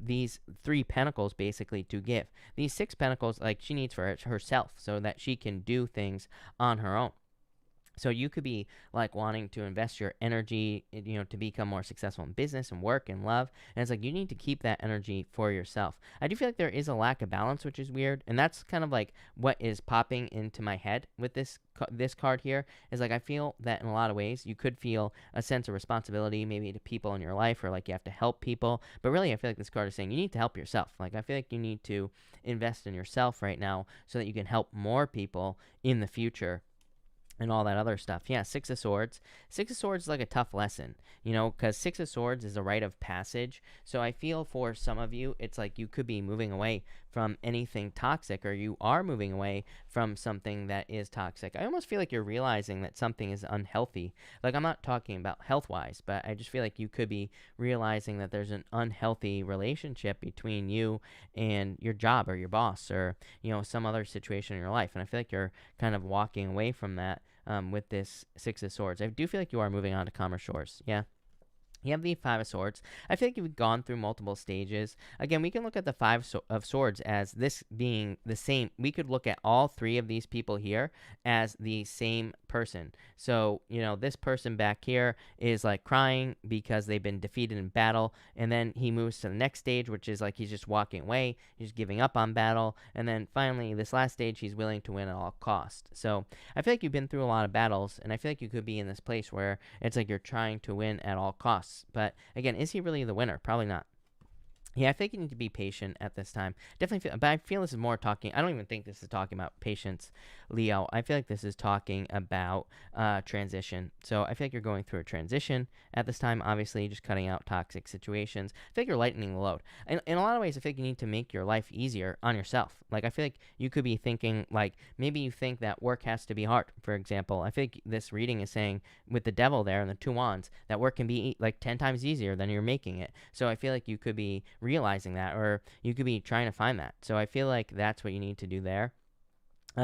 these 3 pentacles basically to give. These 6 pentacles, like, she needs for herself so that she can do things on her own. So you could be like wanting to invest your energy, to become more successful in business and work and love. And it's like you need to keep that energy for yourself. I do feel like there is a lack of balance, which is weird. And that's kind of like what is popping into my head with this card here. Is like I feel that in a lot of ways you could feel a sense of responsibility maybe to people in your life, or like you have to help people. But really, I feel like this card is saying you need to help yourself. Like I feel like you need to invest in yourself right now so that you can help more people in the future. And all that other stuff. Yeah, Six of Swords. Six of Swords is like a tough lesson, because Six of Swords is a rite of passage. So I feel for some of you, it's like you could be moving away from anything toxic, or you are moving away from something that is toxic. I almost feel like you're realizing that something is unhealthy. Like, I'm not talking about health-wise, but I just feel like you could be realizing that there's an unhealthy relationship between you and your job or your boss, or, some other situation in your life. And I feel like you're kind of walking away from that. With this Six of Swords. I do feel like you are moving on to calmer shores. Yeah. You have the Five of Swords. I feel like you've gone through multiple stages. Again, we can look at the Five of Swords as this being the same. We could look at all 3 of these people here as the same person. So, this person back here is like crying because they've been defeated in battle. And then he moves to the next stage, which is like he's just walking away. He's giving up on battle. And then finally, this last stage, he's willing to win at all costs. So I feel like you've been through a lot of battles. And I feel like you could be in this place where it's like you're trying to win at all costs. But again, is he really the winner? Probably not. Yeah, I think you need to be patient at this time. Definitely feel, but I feel this is more talking. I don't even think this is talking about patience, Leo. I feel like this is talking about transition. So I feel like you're going through a transition at this time. Obviously, just cutting out toxic situations. I feel like you're lightening the load. In a lot of ways, I feel like you need to make your life easier on yourself. Like, I feel like you could be thinking, like, maybe you think that work has to be hard, for example. I feel like this reading is saying, with the Devil there and the 2 wands, that work can be like 10 times easier than you're making it. So I feel like you could be realizing that, or you could be trying to find that. So I feel like that's what you need to do there.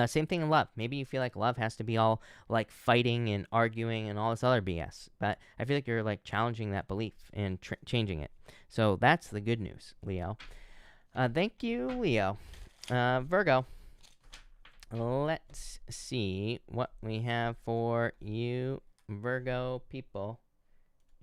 Same thing in love. Maybe you feel like love has to be all like fighting and arguing and all this other BS. But I feel like you're like challenging that belief and changing it. So that's the good news, Leo. Thank you, Leo. Virgo. Let's see what we have for you, Virgo people.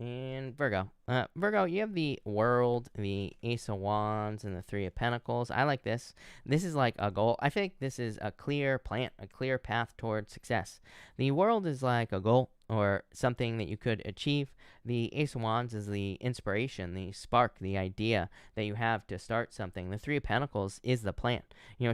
And Virgo. Virgo, you have the World, the Ace of Wands, and the 3 of Pentacles. I like this. This is like a goal. I think this is a clear plan, a clear path towards success. The World is like a goal or something that you could achieve. The Ace of Wands is the inspiration, the spark, the idea that you have to start something. The 3 of Pentacles is the plan.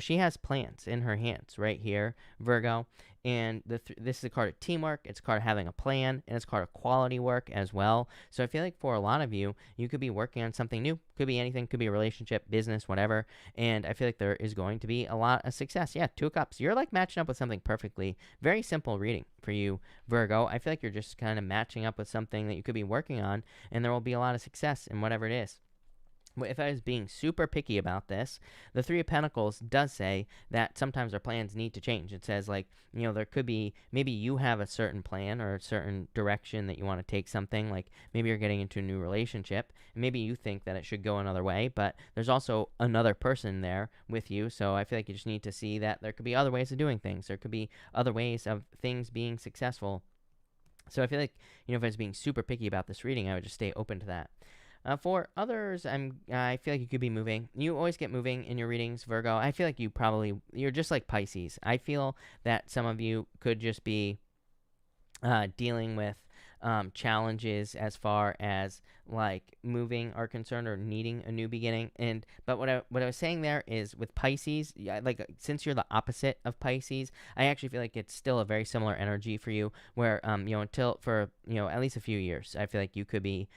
She has plans in her hands right here, Virgo. And this is a card of teamwork. It's a card of having a plan, and it's a card of quality work as well. So I feel like for a lot of you, you could be working on something new. Could be anything. Could be a relationship, business, whatever. And I feel like there is going to be a lot of success. Yeah, Two of Cups. You're like matching up with something perfectly. Very simple reading for you, Virgo. I feel like you're just kind of matching up with something that you could be working on, and there will be a lot of success in whatever it is. If I was being super picky about this, the Three of Pentacles does say that sometimes our plans need to change. It says, like, there could be, maybe you have a certain plan or a certain direction that you want to take something. Like, maybe you're getting into a new relationship, and maybe you think that it should go another way, but there's also another person there with you. So I feel like you just need to see that there could be other ways of doing things. There could be other ways of things being successful. So I feel like, if I was being super picky about this reading, I would just stay open to that. For others, I feel like you could be moving. You always get moving in your readings, Virgo. I feel like you're just like Pisces. I feel that some of you could just be dealing with challenges as far as like moving are concerned, or needing a new beginning. But what I was saying there is, with Pisces, since you're the opposite of Pisces, I actually feel like it's still a very similar energy for you, where until for at least a few years, I feel like you could be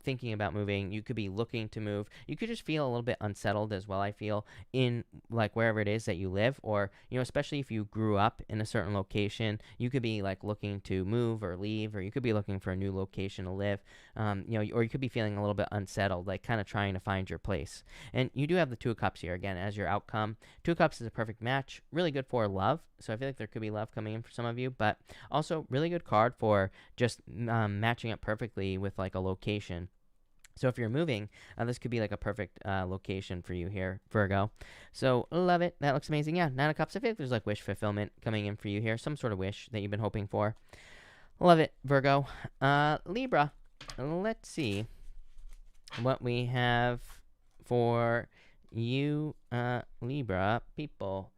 thinking about moving. You could be looking to move. You could just feel a little bit unsettled as well, I feel, in like wherever it is that you live, or especially if you grew up in a certain location, you could be like looking to move or leave, or you could be looking for a new location to live, or you could be feeling a little bit unsettled, like kind of trying to find your place. And you do have the Two of Cups here again as your outcome. Two of Cups is a perfect match, really good for love. So I feel like there could be love coming in for some of you, but also really good card for just matching up perfectly with like a location. So if you're moving, this could be like a perfect location for you here, Virgo. So love it. That looks amazing. Yeah, Nine of Cups. I feel like there's like wish fulfillment coming in for you here. Some sort of wish that you've been hoping for. Love it, Virgo. Libra. Let's see what we have for you, Libra people.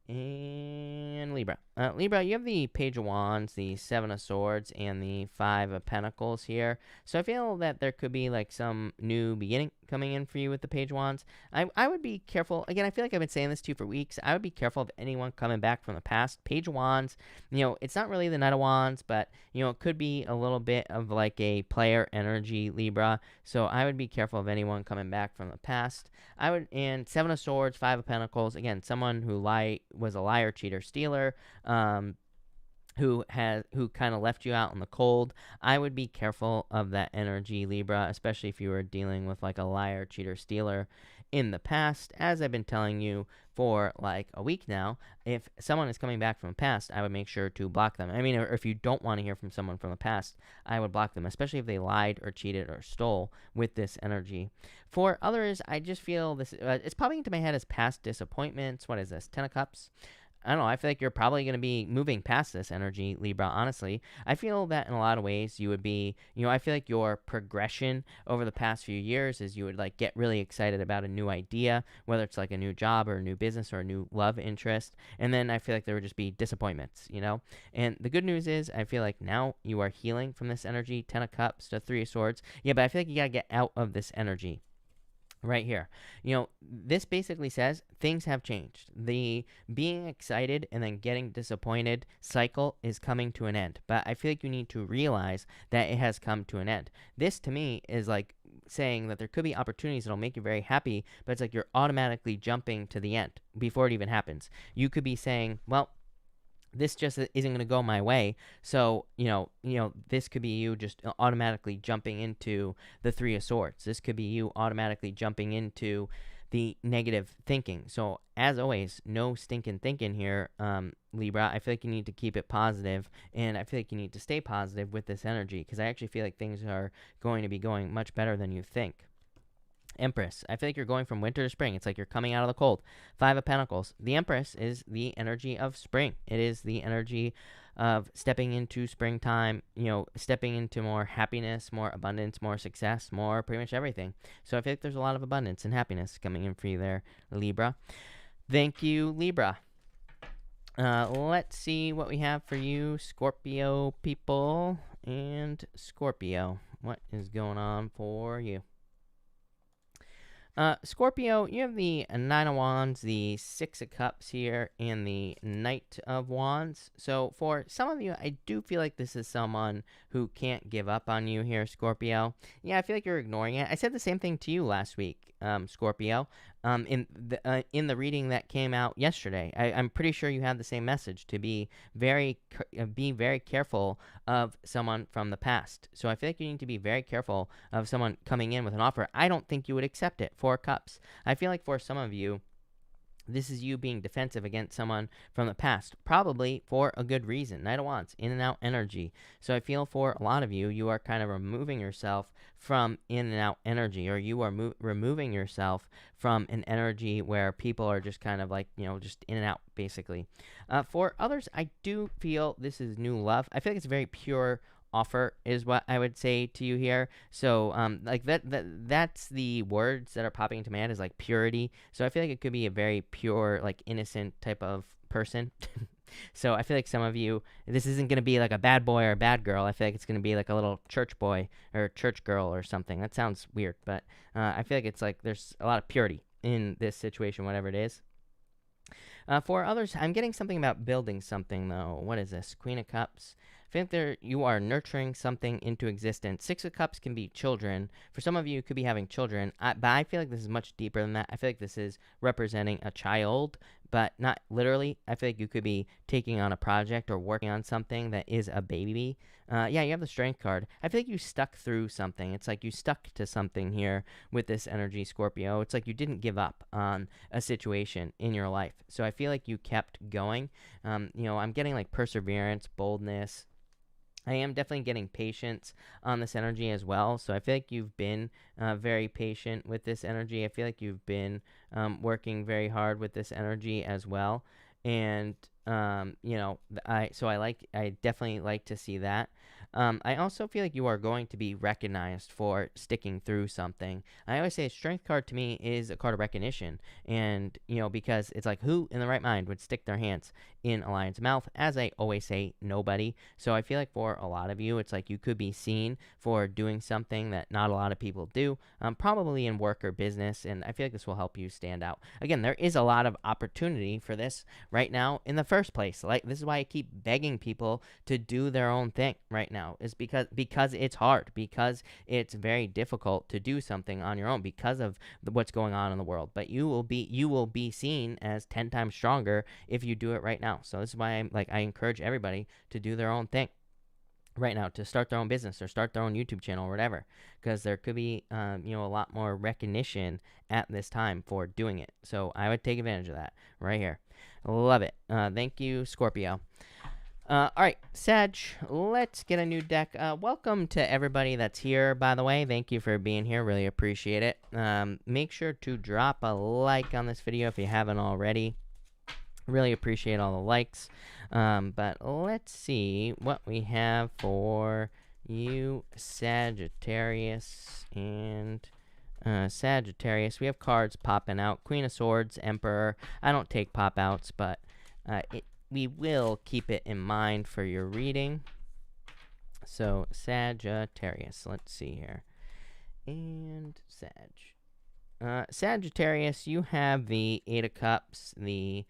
And Libra. Libra, you have the Page of Wands, the Seven of Swords, and the Five of Pentacles here. So I feel that there could be like some new beginning coming in for you with the Page of Wands. I would be careful. Again, I feel like I've been saying this to you for weeks. I would be careful of anyone coming back from the past. Page of Wands, it's not really the Knight of Wands, but, it could be a little bit of like a player energy, Libra. So I would be careful of anyone coming back from the past. And Seven of Swords, Five of Pentacles, again, someone who was a liar, cheater, stealer, who kind of left you out in the cold. I would be careful of that energy, Libra, especially if you were dealing with like a liar, cheater, stealer in the past. As I've been telling you for like a week now, if someone is coming back from the past, I would make sure to block them. I mean, or if you don't want to hear from someone from the past, I would block them, especially if they lied or cheated or stole with this energy. For others, I just feel this, it's popping into my head as past disappointments. What is this? 10 of Cups. I don't know. I feel like you're probably going to be moving past this energy, Libra, honestly. I feel that in a lot of ways you would be, I feel like your progression over the past few years is you would like get really excited about a new idea, whether it's like a new job or a new business or a new love interest. And then I feel like there would just be disappointments, And the good news is I feel like now you are healing from this energy, 10 of Cups to 3 of Swords. Yeah, but I feel like you got to get out of this energy. Right here. This basically says things have changed. The being excited and then getting disappointed cycle is coming to an end. But I feel like you need to realize that it has come to an end. This to me is like saying that there could be opportunities that'll make you very happy, but it's like you're automatically jumping to the end before it even happens. You could be saying, well, this just isn't going to go my way. So, this could be you just automatically jumping into the 3 of Swords. This could be you automatically jumping into the negative thinking. So, as always, no stinking thinking here, Libra. I feel like you need to keep it positive, and I feel like you need to stay positive with this energy, because I actually feel like things are going to be going much better than you think. Empress. I feel like you're going from winter to spring. It's like you're coming out of the cold. 5 of Pentacles. The Empress is the energy of spring. It is the energy of stepping into springtime, stepping into more happiness, more abundance, more success, more pretty much everything. So I feel like there's a lot of abundance and happiness coming in for you there, Libra. Thank you, Libra. Let's see what we have for you, Scorpio people. And Scorpio, what is going on for you? Scorpio, you have the Nine of Wands, the Six of Cups here, and the Knight of Wands. So for some of you, I do feel like this is someone who can't give up on you here, Scorpio. Yeah, I feel like you're ignoring it. I said the same thing to you last week, Scorpio. In the reading that came out yesterday, I'm pretty sure you had the same message to be very careful of someone from the past. So I feel like you need to be very careful of someone coming in with an offer. I don't think you would accept it. Four Cups. I feel like for some of you, this is you being defensive against someone from the past, probably for a good reason. Knight of Wands, in and out energy. So I feel for a lot of you, you are kind of removing yourself from in and out energy, or you are removing yourself from an energy where people are just kind of like, just in and out, basically. For others, I do feel this is new love. I feel like it's very pure offer is what I would say to you here. So like that's the words that are popping into my head, is like purity. So I feel like it could be a very pure, like innocent type of person. So I feel like some of you, this isn't going to be like a bad boy or a bad girl. I feel like it's going to be like a little church boy or church girl or something. That sounds weird, but I feel like it's like there's a lot of purity in this situation, whatever it is. For others, I'm getting something about building something, though. What is this? Queen of Cups. I think you are nurturing something into existence. Six of Cups can be children. For some of you, you could be having children. But I feel like this is much deeper than that. I feel like this is representing a child, but not literally. I feel like you could be taking on a project or working on something that is a baby. Yeah, you have the Strength card. I feel like you stuck through something. It's like you stuck to something here with this energy, Scorpio. It's like you didn't give up on a situation in your life. So I feel like you kept going. I'm getting like perseverance, boldness. I am definitely getting patience on this energy as well. So I feel like you've been very patient with this energy. I feel like you've been working very hard with this energy as well. And I definitely like to see that. I also feel like you are going to be recognized for sticking through something. I always say a Strength card to me is a card of recognition, and because it's like, who in the right mind would stick their hands in a lion's mouth? As I always say, nobody. So I feel like for a lot of you, it's like you could be seen for doing something that not a lot of people do, probably in work or business, and I feel like this will help you stand out. Again, there is a lot of opportunity for this right now in the first place. Like, this is why I keep begging people to do their own thing right now, is because it's hard, because it's very difficult to do something on your own because of what's going on in the world. But you will be seen as 10 times stronger if you do it right now. So this is why I encourage everybody to do their own thing right now, to start their own business or start their own YouTube channel or whatever, because there could be a lot more recognition at this time for doing it. So I would take advantage of that right here. Love it. Thank you, Scorpio. All right, Sag, let's get a new deck. Welcome to everybody that's here, by the way. Thank you for being here. Really appreciate it. Make sure to drop a like on this video if you haven't already. Really appreciate all the likes. But let's see what we have for you, Sagittarius and Sagittarius. We have cards popping out. Queen of Swords, Emperor. I don't take pop outs, but we will keep it in mind for your reading. So Sagittarius, let's see here. And Sagittarius, you have the Eight of Cups, the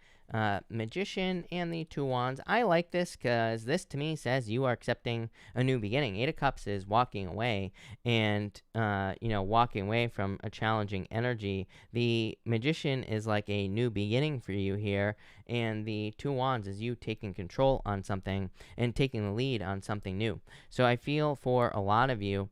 Magician, and the Two Wands. I like this because this to me says you are accepting a new beginning. Eight of Cups is walking away, and walking away from a challenging energy. The Magician is like a new beginning for you here, and the Two Wands is you taking control on something and taking the lead on something new. So I feel for a lot of you,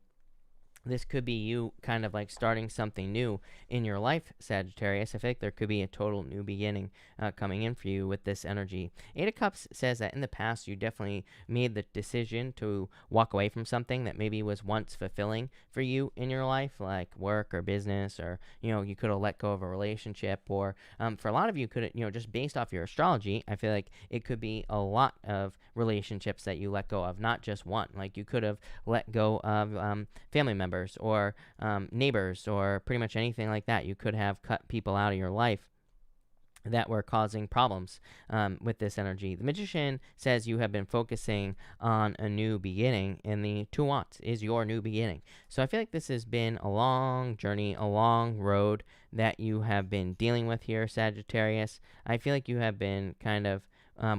this could be you kind of like starting something new in your life, Sagittarius. I feel like there could be a total new beginning coming in for you with this energy. Eight of Cups says that in the past, you definitely made the decision to walk away from something that maybe was once fulfilling for you in your life, like work or business, or, you could have let go of a relationship, or for a lot of you, could just based off your astrology, I feel like it could be a lot of relationships that you let go of, not just one. Like, you could have let go of family members, or neighbors, or pretty much anything like that. You could have cut people out of your life that were causing problems with this energy. The Magician says you have been focusing on a new beginning, and the Two Wands is your new beginning. So I feel like this has been a long journey, a long road that you have been dealing with here, Sagittarius. I feel like you have been kind of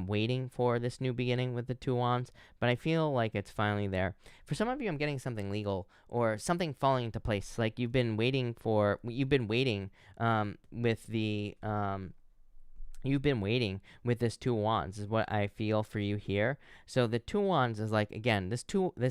waiting for this new beginning with the Two Wands, but I feel like it's finally there. For some of you, I'm getting something legal or something falling into place. Like you've been waiting with the you've been waiting with this Two Wands is what I feel for you here. So the Two Wands is like, again, this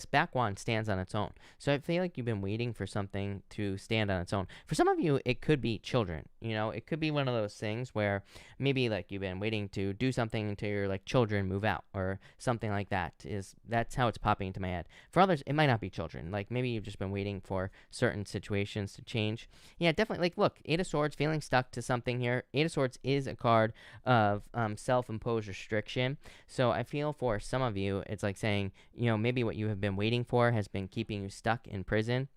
back wand stands on its own. So I feel like you've been waiting for something to stand on its own. For some of you, it could be children. It could be one of those things where maybe like you've been waiting to do something until your like children move out or something like that. That's how it's popping into my head. For others, it might not be children. Like maybe you've just been waiting for certain situations to change. Yeah, definitely. Like look, Eight of Swords, feeling stuck to something here. Eight of Swords is a card of self-imposed restriction. So I feel for some of you, it's like saying, maybe what you have been waiting for has been keeping you stuck in prison.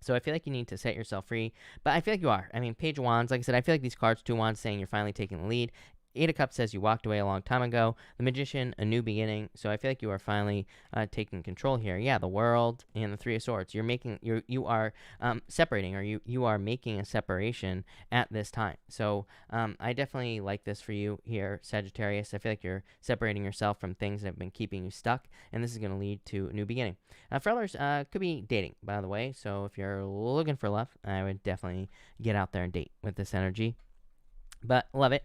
So I feel like you need to set yourself free, but I feel like you are. I mean, Page of Wands, like I said, I feel like these cards, Two Wands, saying you're finally taking the lead. Eight of Cups says you walked away a long time ago. The Magician, a new beginning. So I feel like you are finally taking control here. Yeah, the World and the Three of Swords. You are separating, or you are making a separation at this time. So I definitely like this for you here, Sagittarius. I feel like you're separating yourself from things that have been keeping you stuck, and this is going to lead to a new beginning. For others, could be dating, by the way. So if you're looking for love, I would definitely get out there and date with this energy. But love it.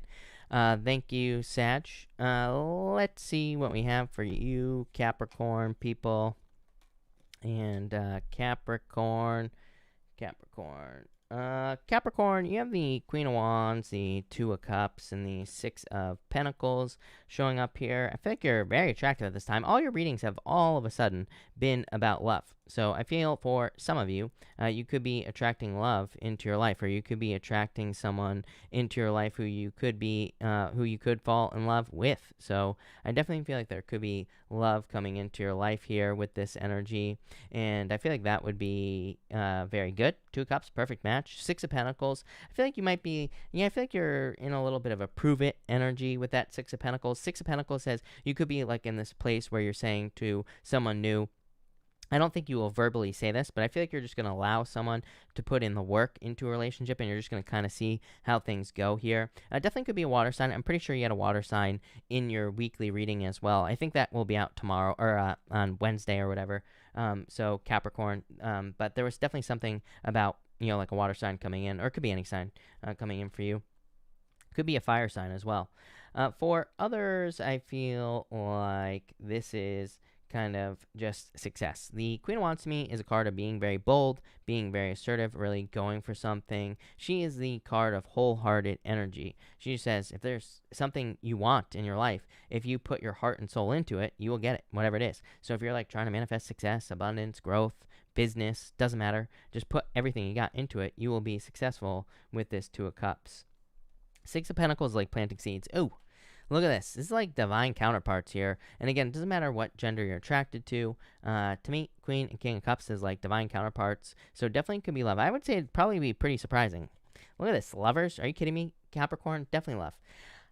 Thank you, Sag. Let's see what we have for you, Capricorn people. And Capricorn. Capricorn, you have the Queen of Wands, the Two of Cups, and the Six of Pentacles showing up here. I feel like you're very attractive at this time. All your readings have all of a sudden been about love. So I feel for some of you, you could be attracting love into your life, or you could be attracting someone into your life who you could fall in love with. So I definitely feel like there could be love coming into your life here with this energy, and I feel like that would be very good. Two of Cups, perfect match. Six of Pentacles, I feel like you might be, I feel like you're in a little bit of a prove it energy with that Six of Pentacles. Six of Pentacles says you could be like in this place where you're saying to someone new, I don't think you will verbally say this, but I feel like you're just going to allow someone to put in the work into a relationship, and you're just going to kind of see how things go here. Definitely could be a water sign. I'm pretty sure you had a water sign in your weekly reading as well. I think that will be out tomorrow or on Wednesday or whatever. So Capricorn. But there was definitely something about, like a water sign coming in, or it could be any sign coming in for you. Could be a fire sign as well. For others, I feel like this is kind of just success. The Queen of Wands to me is a card of being very bold, being very assertive, really going for something. She is the card of wholehearted energy. She says if there's something you want in your life, if you put your heart and soul into it, you will get it, whatever it is. So if you're like trying to manifest success, abundance, growth, business, doesn't matter, just put everything you got into it, you will be successful with this Two of Cups. Six of Pentacles, like planting seeds. Ooh, look at this. This is like divine counterparts here. And again, it doesn't matter what gender you're attracted to. To me, Queen and King of Cups is like divine counterparts. So definitely could be love. I would say it'd probably be pretty surprising. Look at this. Lovers. Are you kidding me? Capricorn. Definitely love.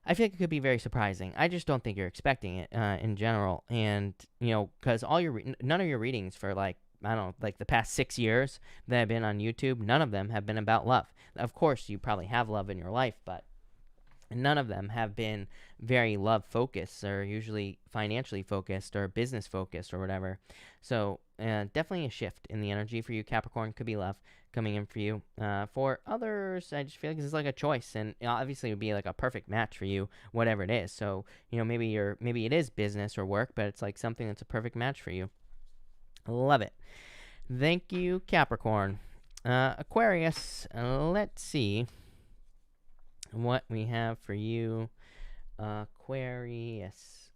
I feel like it could be very surprising. I just don't think you're expecting it in general. And, because none of your readings for like, I don't know, like the past 6 years that I've been on YouTube, none of them have been about love. Of course, you probably have love in your life, but none of them have been very love focused, or usually financially focused or business focused or whatever. So definitely a shift in the energy for you, Capricorn. Could be love coming in for you. For others, I just feel like this is like a choice, and obviously it would be like a perfect match for you, whatever it is. So maybe it is business or work, but it's like something that's a perfect match for you. Love it. Thank you, Capricorn. Aquarius, let's see what we have for you. Aquarius,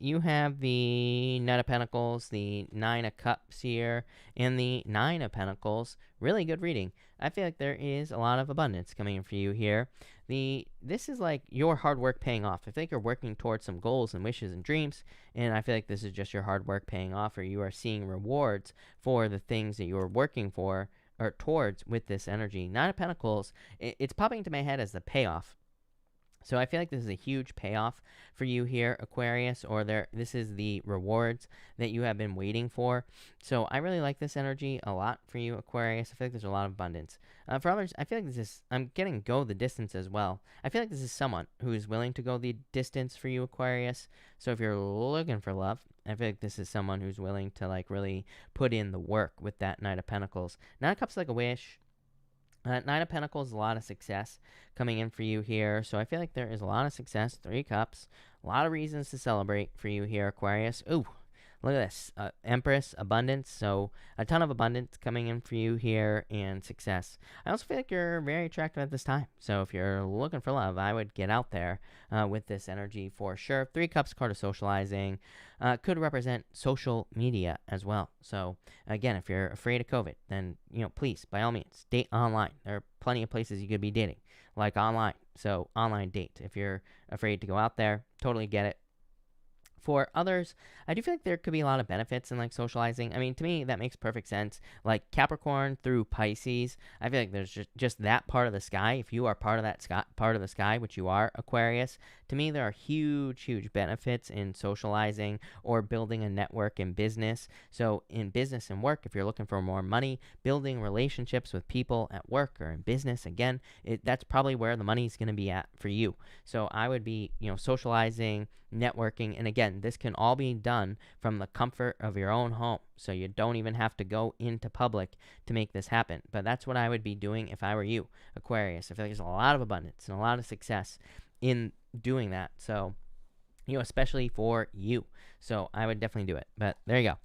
you have the Knight of Pentacles, the Nine of Cups here, and the Nine of Pentacles. Really good reading. I feel like there is a lot of abundance coming in for you here. This is like your hard work paying off. I think you're working towards some goals and wishes and dreams, and I feel like this is just your hard work paying off, or you are seeing rewards for the things that you're working for or towards with this energy. Nine of Pentacles, it's popping into my head as the payoff. So I feel like this is a huge payoff for you here, Aquarius, or this is the rewards that you have been waiting for. So I really like this energy a lot for you, Aquarius. I feel like there's a lot of abundance. For others, I feel like I'm getting go the distance as well. I feel like this is someone who is willing to go the distance for you, Aquarius. So if you're looking for love, I feel like this is someone who's willing to like really put in the work with that Knight of Pentacles. Nine of Cups is like a wish. Nine of Pentacles, a lot of success coming in for you here. So I feel like there is a lot of success. Three Cups, a lot of reasons to celebrate for you here, Aquarius. Ooh, look at this. Empress, abundance. So a ton of abundance coming in for you here and success. I also feel like you're very attractive at this time. So if you're looking for love, I would get out there with this energy for sure. Three Cups, card of socializing. Could represent social media as well. So again, if you're afraid of COVID, then please, by all means, date online. There are plenty of places you could be dating, like online. So online date. If you're afraid to go out there, totally get it. For others, I do feel like there could be a lot of benefits in like socializing. I mean, to me, that makes perfect sense. Like Capricorn through Pisces, I feel like there's just that part of the sky. If you are part of that part of the sky, which you are, Aquarius, to me, there are huge, huge benefits in socializing or building a network in business. So in business and work, if you're looking for more money, building relationships with people at work or in business, again, that's probably where the money is going to be at for you. So I would be, socializing, networking, and again, this can all be done from the comfort of your own home, so you don't even have to go into public to make this happen. But that's what I would be doing if I were you, Aquarius. I feel like there's a lot of abundance and a lot of success in doing that, so especially for you. So I would definitely do it. But there you go.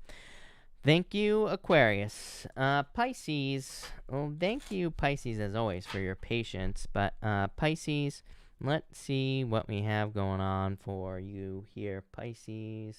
Thank you, Aquarius. Pisces, well, thank you, Pisces, as always, for your patience. But Pisces, let's see what we have going on for you here, Pisces.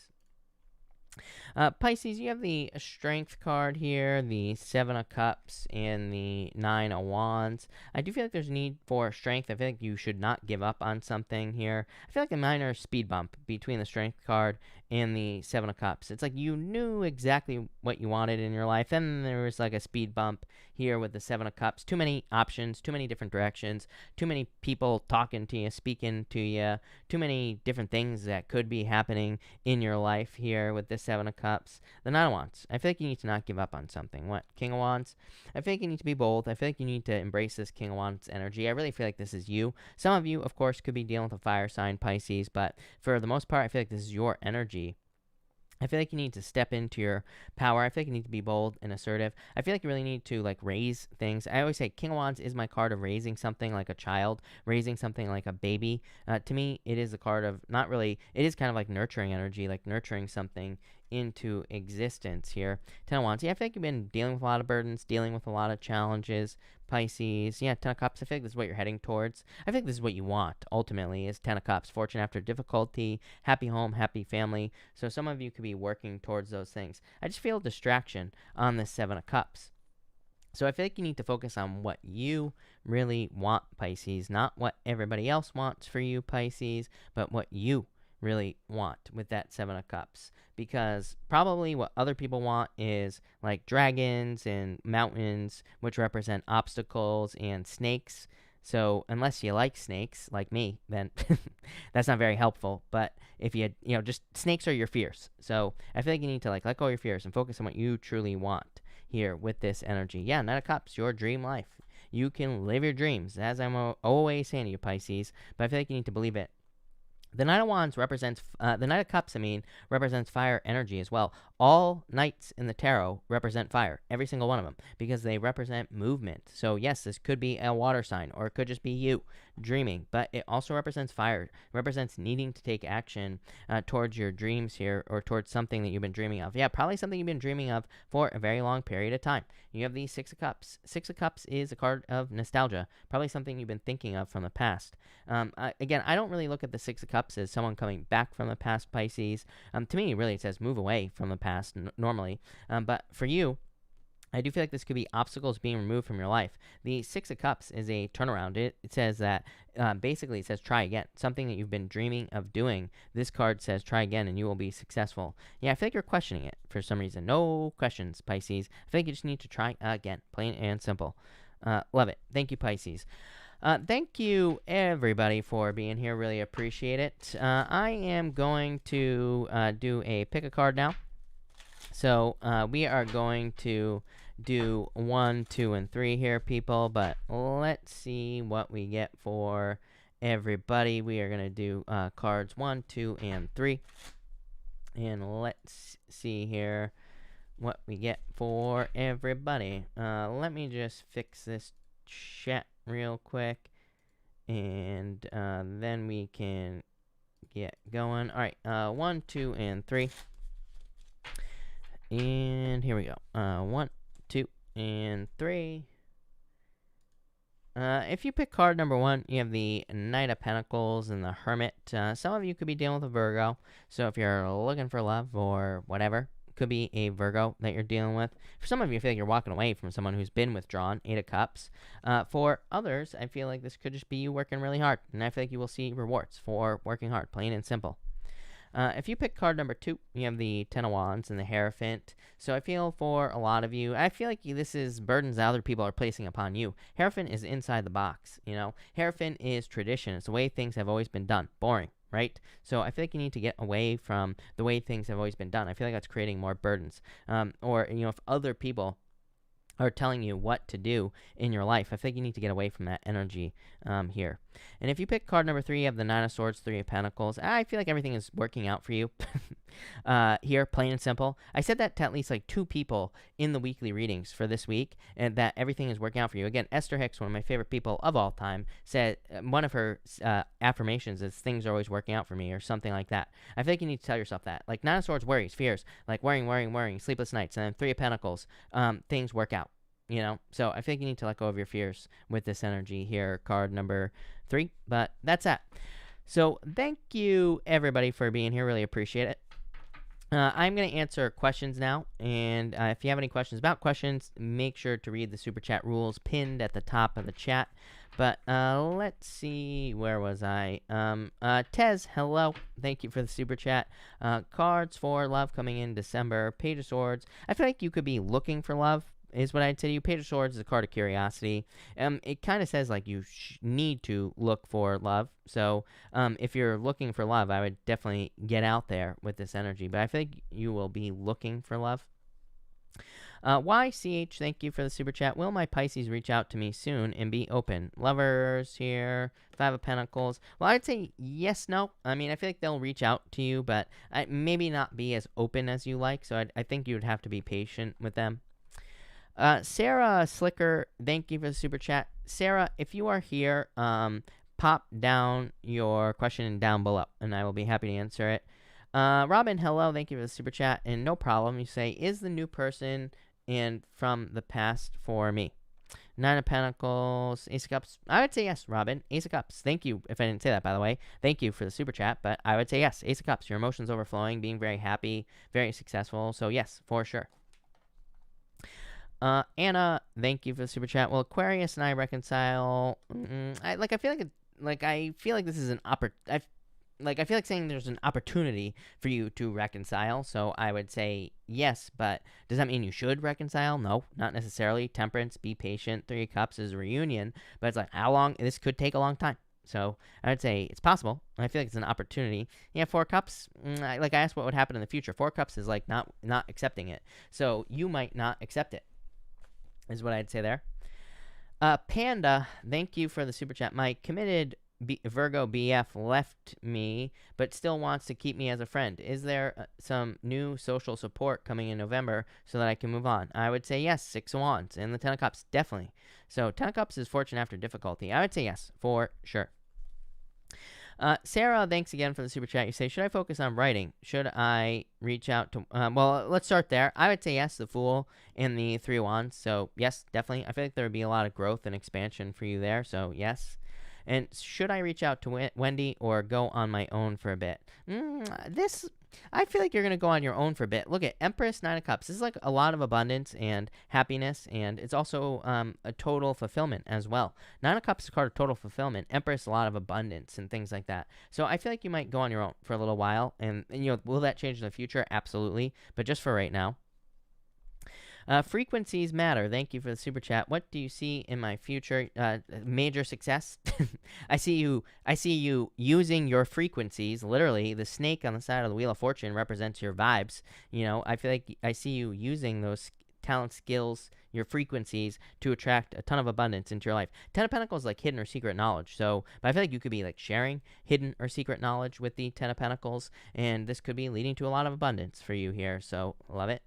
Pisces, you have the Strength card here, the Seven of Cups, and the Nine of Wands. I do feel like there's a need for strength. I feel like you should not give up on something here. I feel like a minor speed bump between the Strength card and the Seven of Cups. It's like you knew exactly what you wanted in your life, and there was like a speed bump here with the Seven of Cups. Too many options, too many different directions, too many people talking to you, speaking to you, too many different things that could be happening in your life here with the Seven of Cups. The Nine of Wands. I feel like you need to not give up on something. What? King of Wands. I feel like you need to be bold. I feel like you need to embrace this King of Wands energy. I really feel like this is you. Some of you, of course, could be dealing with a fire sign, Pisces, but for the most part, I feel like this is your energy. I feel like you need to step into your power. I feel like you need to be bold and assertive. I feel like you really need to like raise things. I always say King of Wands is my card of raising something like a child, raising something like a baby. To me, it is a card of not really, it is kind of like nurturing energy, like nurturing something into existence here. Ten of Wands. Yeah, I feel like you've been dealing with a lot of burdens, dealing with a lot of challenges. Pisces. Yeah, Ten of Cups. I feel like this is what you're heading towards. I think this is what you want, ultimately, is Ten of Cups. Fortune after difficulty, happy home, happy family. So some of you could be working towards those things. I just feel distraction on this Seven of Cups. So I feel like you need to focus on what you really want, Pisces. Not what everybody else wants for you, Pisces, but what you really want with that Seven of Cups, because probably what other people want is like dragons and mountains, which represent obstacles, and snakes. So unless you like snakes like me, then that's not very helpful. But if you just snakes are your fears. So I feel like you need to like let go of your fears and focus on what you truly want here with this energy. Yeah, Knight of Cups, your dream life. You can live your dreams, as I'm always saying to you, Pisces, but I feel like you need to believe it. The Knight of Wands represents, the Knight of Cups, represents fire energy as well. All knights in the tarot represent fire, every single one of them, because they represent movement. So yes, this could be a water sign, or it could just be you dreaming, but it also represents fire. It represents needing to take action towards your dreams here, or towards something that you've been dreaming of. Yeah, probably something you've been dreaming of for a very long period of time. You have the Six of Cups. Six of Cups is a card of nostalgia, probably something you've been thinking of from the past. Again, I don't really look at the Six of Cups as someone coming back from the past, Pisces. To me, really, it says move away from the past normally. But for you, I do feel like this could be obstacles being removed from your life. The Six of Cups is a turnaround. It says that, basically, it says try again. Something that you've been dreaming of doing. This card says try again and you will be successful. Yeah, I feel like you're questioning it for some reason. No questions, Pisces. I feel like you just need to try again. Plain and simple. Love it. Thank you, Pisces. Thank you, everybody, for being here. Really appreciate it. I am going to do a pick a card now. So we are going to do 1, 2, and 3 here, people. But let's see what we get for everybody. We are going to do cards 1, 2, and 3. And let's see here what we get for everybody. Let me just fix this chat real quick, and then we can get going. All right, 1, 2, and 3. And here we go. 1, 2, and 3. If you pick card number 1, you have the Knight of Pentacles and the Hermit. Some of you could be dealing with a Virgo, so if you're looking for love or whatever, could be a Virgo that you're dealing with. For some of you, I feel like you're walking away from someone who's been withdrawn, 8 of Cups. For others, I feel like this could just be you working really hard, and I feel like you will see rewards for working hard, plain and simple. If you pick card number 2, you have the Ten of Wands and the Hierophant. So I feel for a lot of you, I feel like this is burdens that other people are placing upon you. Hierophant is inside the box, you know. Hierophant is tradition. It's the way things have always been done. Boring, right? So I feel like you need to get away from the way things have always been done. I feel like that's creating more burdens. Or, you know, if other people are telling you what to do in your life, I think you need to get away from that energy here. And if you pick card number 3, you have the 9 of Swords, 3 of Pentacles. I feel like everything is working out for you here, plain and simple. I said that to at least like 2 people in the weekly readings for this week, and that everything is working out for you. Again, Esther Hicks, one of my favorite people of all time, said one of her affirmations is things are always working out for me, or something like that. I feel like you need to tell yourself that. Like 9 of Swords, worries, fears, like worrying, sleepless nights, and then 3 of Pentacles, things work out. You know, so I think you need to let go of your fears with this energy here, card number 3. But that's that. So thank you, everybody, for being here. Really appreciate it. I'm going to answer questions now. And if you have any questions about questions, make sure to read the Super Chat rules pinned at the top of the chat. But let's see, where was I? Tez, hello. Thank you for the Super Chat. Cards for love coming in December. Page of Swords. I feel like you could be looking for love, is what I'd say to you. Page of Swords is a card of curiosity. It kind of says like you need to look for love. So if you're looking for love, I would definitely get out there with this energy. But I think you will be looking for love. YCH, thank you for the Super Chat. Will my Pisces reach out to me soon and be open? Lovers here. 5 of Pentacles. Well, I'd say yes, no. I mean, I feel like they'll reach out to you, but maybe not be as open as you like. So I think you would have to be patient with them. Sarah Slicker, thank you for the Super Chat. Sarah, if you are here, pop down your question down below, and I will be happy to answer it. Robin, hello, thank you for the Super Chat. And no problem, you say, is the new person and from the past for me? 9 of Pentacles, Ace of Cups. I would say yes, Robin. Ace of Cups. Thank you. If I didn't say that, by the way, thank you for the Super Chat. But I would say yes, Ace of Cups. Your emotions overflowing, being very happy, very successful. So yes, for sure. Anna, thank you for the Super Chat. Well, Aquarius and I reconcile. I feel like this is an I feel like saying there's an opportunity for you to reconcile. So I would say yes, but does that mean you should reconcile? No, not necessarily. Temperance, be patient. 3 of Cups is a reunion, but it's like how long? This could take a long time. So I would say it's possible. I feel like it's an opportunity. Yeah, 4 Cups. I asked what would happen in the future. 4 Cups is like not accepting it. So you might not accept it, is what I'd say there. Panda, thank you for the Super Chat. My committed Virgo BF left me, but still wants to keep me as a friend. Is there some new social support coming in November so that I can move on? I would say yes, 6 of Wands. And the 10 of Cups, definitely. So 10 of Cups is fortune after difficulty. I would say yes, for sure. Sarah, thanks again for the Super Chat. You say, should I focus on writing? Should I reach out to... well, let's start there. I would say yes, the Fool and the 3 of Wands. So, yes, definitely. I feel like there would be a lot of growth and expansion for you there. So, yes. And should I reach out to Wendy or go on my own for a bit? I feel like you're going to go on your own for a bit. Look at Empress, 9 of Cups. This is like a lot of abundance and happiness, and it's also a total fulfillment as well. 9 of Cups is a card of total fulfillment. Empress, a lot of abundance and things like that. So I feel like you might go on your own for a little while, and will that change in the future? Absolutely, but just for right now. Frequencies matter. Thank you for the super chat. What do you see in my future? Major success. I see you. I see you using your frequencies. Literally, the snake on the side of the Wheel of Fortune represents your vibes. You know, I feel like I see you using those talent, skills, your frequencies to attract a ton of abundance into your life. Ten of Pentacles is like hidden or secret knowledge. So, but I feel like you could be like sharing hidden or secret knowledge with the Ten of Pentacles, and this could be leading to a lot of abundance for you here. So, love it.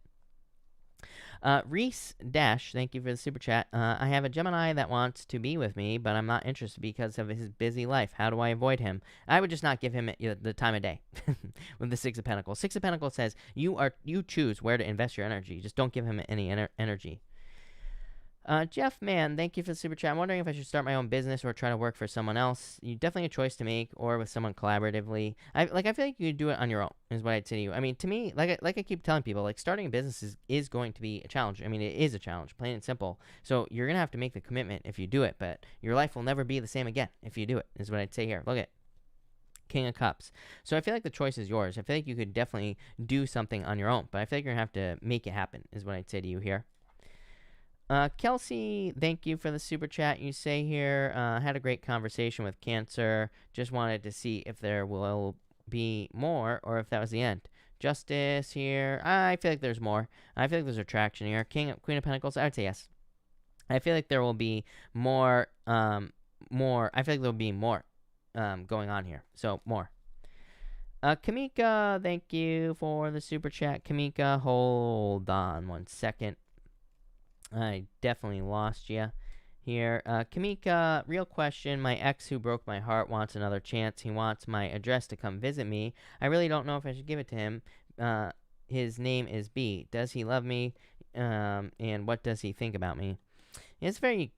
Reese Dash, thank you for the super chat. I have a Gemini that wants to be with me, but I'm not interested because of his busy life. How do I avoid him? I would just not give him the time of day with the Six of Pentacles. Six of Pentacles says you choose where to invest your energy. Just don't give him any energy. Jeff Mann, thank you for the super chat. I'm wondering if I should start my own business or try to work for someone else. You definitely a choice to make, or with someone collaboratively. I feel like you could do it on your own, is what I'd say to you. I mean, to me, like I keep telling people, like starting a business is going to be a challenge. I mean, it is a challenge, plain and simple. So you're gonna have to make the commitment if you do it, but your life will never be the same again if you do it, is what I'd say here. Look at King of Cups. So I feel like the choice is yours. I feel like you could definitely do something on your own, but I feel like you're gonna have to make it happen, is what I'd say to you here. Kelsey, thank you for the super chat. You say here, had a great conversation with Cancer. Just wanted to see if there will be more or if that was the end. Justice here. I feel like there's more. I feel like there's attraction here. Queen of Pentacles. I would say yes. I feel like there will be more. I feel like there will be more going on here. So more. Kamika, thank you for the super chat. Kamika, hold on 1 second. I definitely lost you here. Kamika, real question. My ex who broke my heart wants another chance. He wants my address to come visit me. I really don't know if I should give it to him. His name is B. Does he love me? And what does he think about me? It's very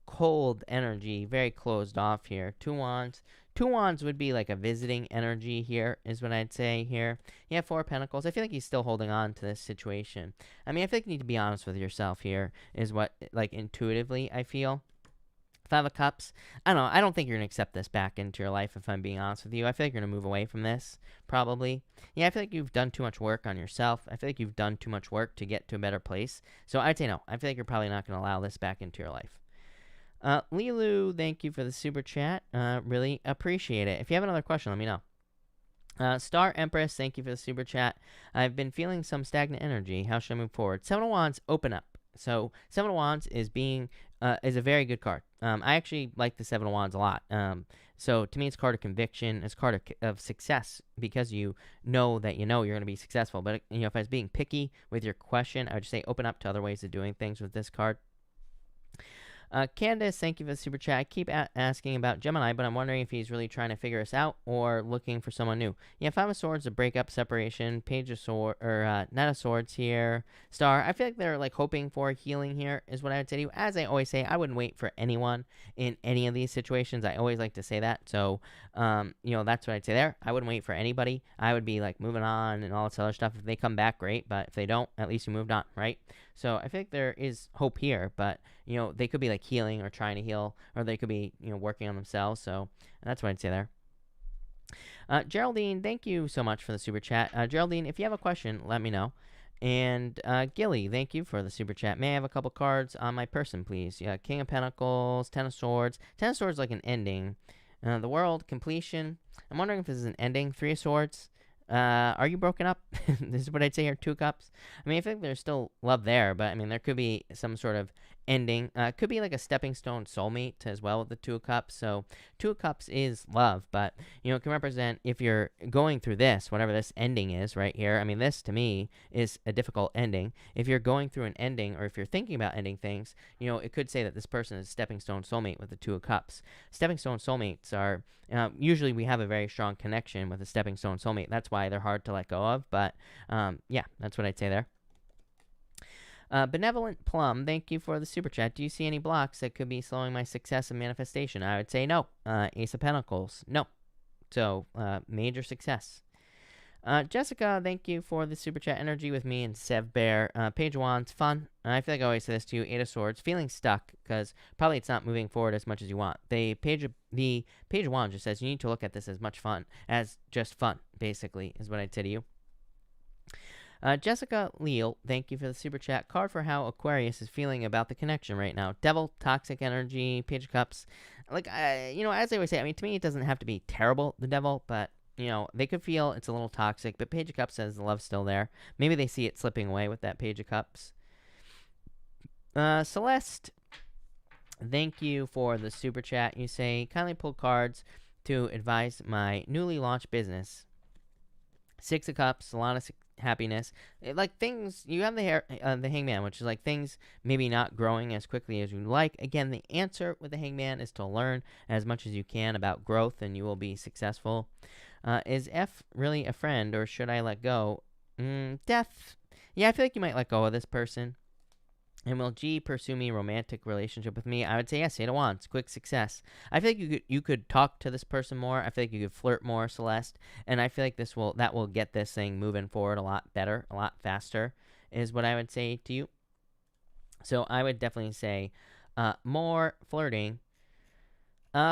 cold energy, very closed off here. Two Wands. Two Wands would be like a visiting energy here, is what I'd say here. You have Four Pentacles. I feel like he's still holding on to this situation. I mean, I think you need to be honest with yourself here, is what, like, intuitively I feel. Five of Cups. I don't know. I don't think you're going to accept this back into your life, if I'm being honest with you. I feel like you're going to move away from this, probably. Yeah, I feel like you've done too much work on yourself. I feel like you've done too much work to get to a better place. So I'd say no. I feel like you're probably not going to allow this back into your life. Lilu, thank you for the super chat. Really appreciate it. If you have another question, let me know. Star Empress, thank you for the super chat. I've been feeling some stagnant energy. How should I move forward? Seven of Wands, open up. So Seven of Wands is a very good card. I actually like the Seven of Wands a lot. So to me, it's a card of conviction. It's a card of success, because you know that you're going to be successful. But if I was being picky with your question, I would just say open up to other ways of doing things with this card. Candace, thank you for the super chat. I keep asking about Gemini, but I'm wondering if he's really trying to figure us out or looking for someone new. Yeah, Five of Swords, a breakup, separation. Page of Swords, or Knight of Swords here. Star, I feel like they're like hoping for healing here, is what I would say to you. As I always say, I wouldn't wait for anyone in any of these situations. I always like to say that. So, that's what I'd say there. I wouldn't wait for anybody. I would be like moving on and all this other stuff. If they come back, great. But if they don't, at least you moved on, right? So I think there is hope here, but they could be like healing or trying to heal, or they could be working on themselves. So that's what I'd say there. Geraldine, thank you so much for the super chat. Geraldine, if you have a question, let me know. And Gilly, thank you for the super chat. May I have a couple cards on my person, please? Yeah, King of Pentacles, Ten of Swords. Ten of Swords like an ending. The World, completion. I'm wondering if this is an ending. Three of Swords. Are you broken up? This is what I'd say here. Two Cups. I mean, I think there's still love there, but I mean, there could be some sort of ending. Could be like a stepping stone soulmate as well with the Two of Cups. So Two of Cups is love, but it can represent, if you're going through this, whatever this ending is right here. I mean, this to me is a difficult ending. If you're going through an ending, or if you're thinking about ending things, it could say that this person is a stepping stone soulmate with the Two of Cups. Stepping stone soulmates are usually, we have a very strong connection with a stepping stone soulmate. That's why they're hard to let go of. But yeah, that's what I'd say there. Benevolent Plum, thank you for the super chat. Do you see any blocks that could be slowing my success and manifestation? I would say no. Ace of Pentacles, no. So, major success. Jessica, thank you for the super chat. Energy with me and Sev Bear. Page of Wands, fun. I feel like I always say this to you. Eight of Swords, feeling stuck, because probably it's not moving forward as much as you want. The Page of Wands just says you need to look at this as much fun as just fun, basically, is what I'd say to you. Jessica Leal, thank you for the super chat. Card for how Aquarius is feeling about the connection right now. Devil, toxic energy, Page of Cups. Like, as I always say, I mean, to me, it doesn't have to be terrible, the Devil, but, they could feel it's a little toxic. But Page of Cups says the love's still there. Maybe they see it slipping away with that Page of Cups. Celeste, thank you for the super chat. You say, kindly pull cards to advise my newly launched business. Six of Cups, a lot of happiness. Like things, you have the Hangman, which is like things maybe not growing as quickly as you like. Again, the answer with the Hangman is to learn as much as you can about growth, and you will be successful. Is F really a friend, or should I let go? Death. Yeah, I feel like you might let go of this person. And will G pursue me romantic relationship with me? I would say yes, 8 of Wands, quick success. I feel like you could talk to this person more. I feel like you could flirt more, Celeste. And I feel like that will get this thing moving forward a lot better, a lot faster, is what I would say to you. So I would definitely say more flirting.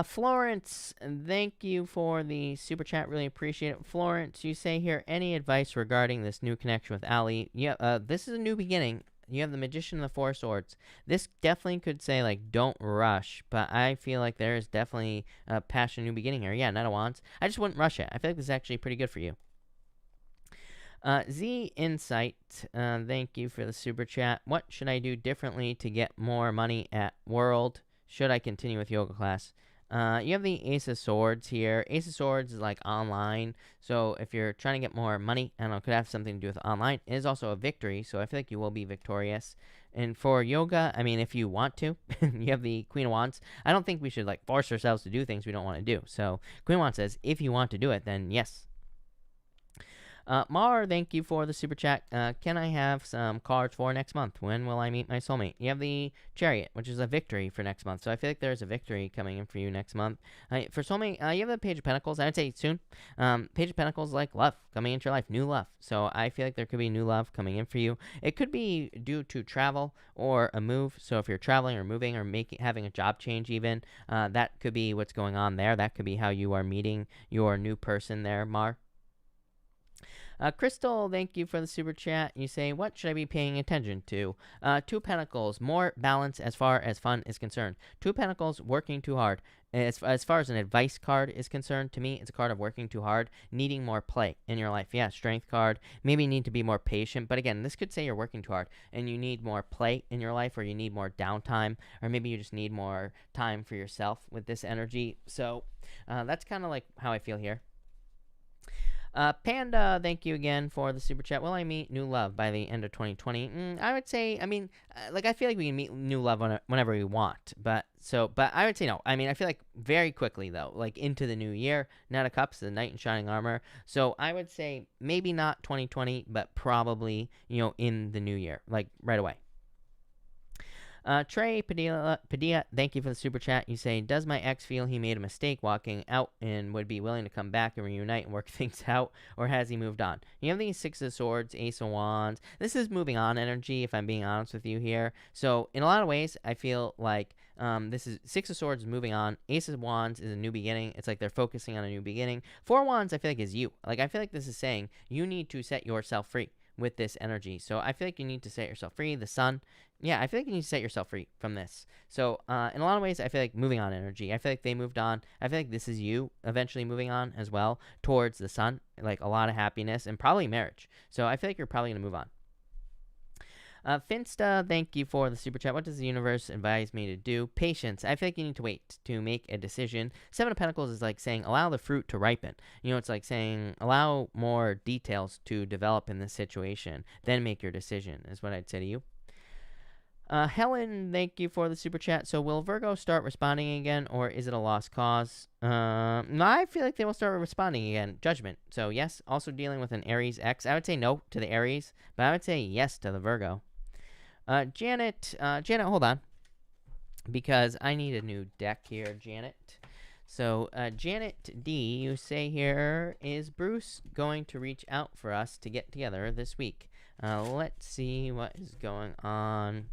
Florence, thank you for the super chat. Really appreciate it. Florence, you say here, any advice regarding this new connection with Ali? Yeah, this is a new beginning. You have the Magician and the Four Swords. This definitely could say, like, don't rush, but I feel like there is definitely a passion, new beginning here. Yeah, Knight of Wands. I just wouldn't rush it. I feel like this is actually pretty good for you. Z Insight, thank you for the super chat. What should I do differently to get more money at World? Should I continue with yoga class? You have the Ace of Swords here. Ace of Swords is like online. So if you're trying to get more money, I don't know, could have something to do with online. It is also a victory, so I feel like you will be victorious. And for yoga, I mean, if you want to, you have the Queen of Wands. I don't think we should like force ourselves to do things we don't want to do. So Queen of Wands says, if you want to do it, then yes. Mar, thank you for the super chat. Can I have some cards for next month? When will I meet my soulmate? You have the Chariot, which is a victory for next month. So I feel like there's a victory coming in for you next month. For soulmate, you have the Page of Pentacles. I would say soon. Page of Pentacles, like love coming into your life, new love. So I feel like there could be new love coming in for you. It could be due to travel or a move. So if you're traveling or moving or having a job change even, that could be what's going on there. That could be how you are meeting your new person there, Mar. Crystal, thank you for the super chat. You say, what should I be paying attention to? Two of Pentacles, more balance as far as fun is concerned. Two of Pentacles, working too hard. As far as an advice card is concerned, to me, it's a card of working too hard, needing more play in your life. Yeah, Strength card, maybe need to be more patient. But again, this could say you're working too hard and you need more play in your life, or you need more downtime, or maybe you just need more time for yourself with this energy. So that's kind of like how I feel here. Panda, thank you again for the super chat. Will I meet new love by the end of 2020? I would say, I mean, I feel like we can meet new love whenever we want. But I would say no. I mean, I feel like very quickly, though, like into the new year. Knight of Cups, the Knight in Shining Armor. So I would say maybe not 2020, but probably, in the new year, like right away. Trey Padilla, thank you for the super chat. You say, does my ex feel he made a mistake walking out and would be willing to come back and reunite and work things out, or has he moved on? You have these Six of Swords, Ace of Wands. This is moving on energy, if I'm being honest with you here. So in a lot of ways, I feel like this is Six of Swords moving on. Ace of Wands is a new beginning. It's like they're focusing on a new beginning. Four of Wands, I feel like, is you. Like, I feel like this is saying you need to set yourself free with this energy. So I feel like you need to set yourself free. The Sun, yeah, I feel like you need to set yourself free from this. So in a lot of ways, I feel like moving on energy. I feel like they moved on. I feel like this is you eventually moving on as well towards the Sun, like a lot of happiness and probably marriage. So I feel like you're probably going to move on. Finsta, thank you for the super chat. What does the universe advise me to do? Patience. I feel like you need to wait to make a decision. Seven of Pentacles is like saying allow the fruit to ripen. It's like saying allow more details to develop in this situation, then make your decision, is what I'd say to you. Helen, thank you for the super chat. So will Virgo start responding again, or is it a lost cause? I feel like they will start responding again. Judgment. So yes, also dealing with an Aries ex. I would say no to the Aries, but I would say yes to the Virgo. Janet, hold on, because I need a new deck here, Janet. So, Janet D, you say here, is Bruce going to reach out for us to get together this week? Let's see what is going on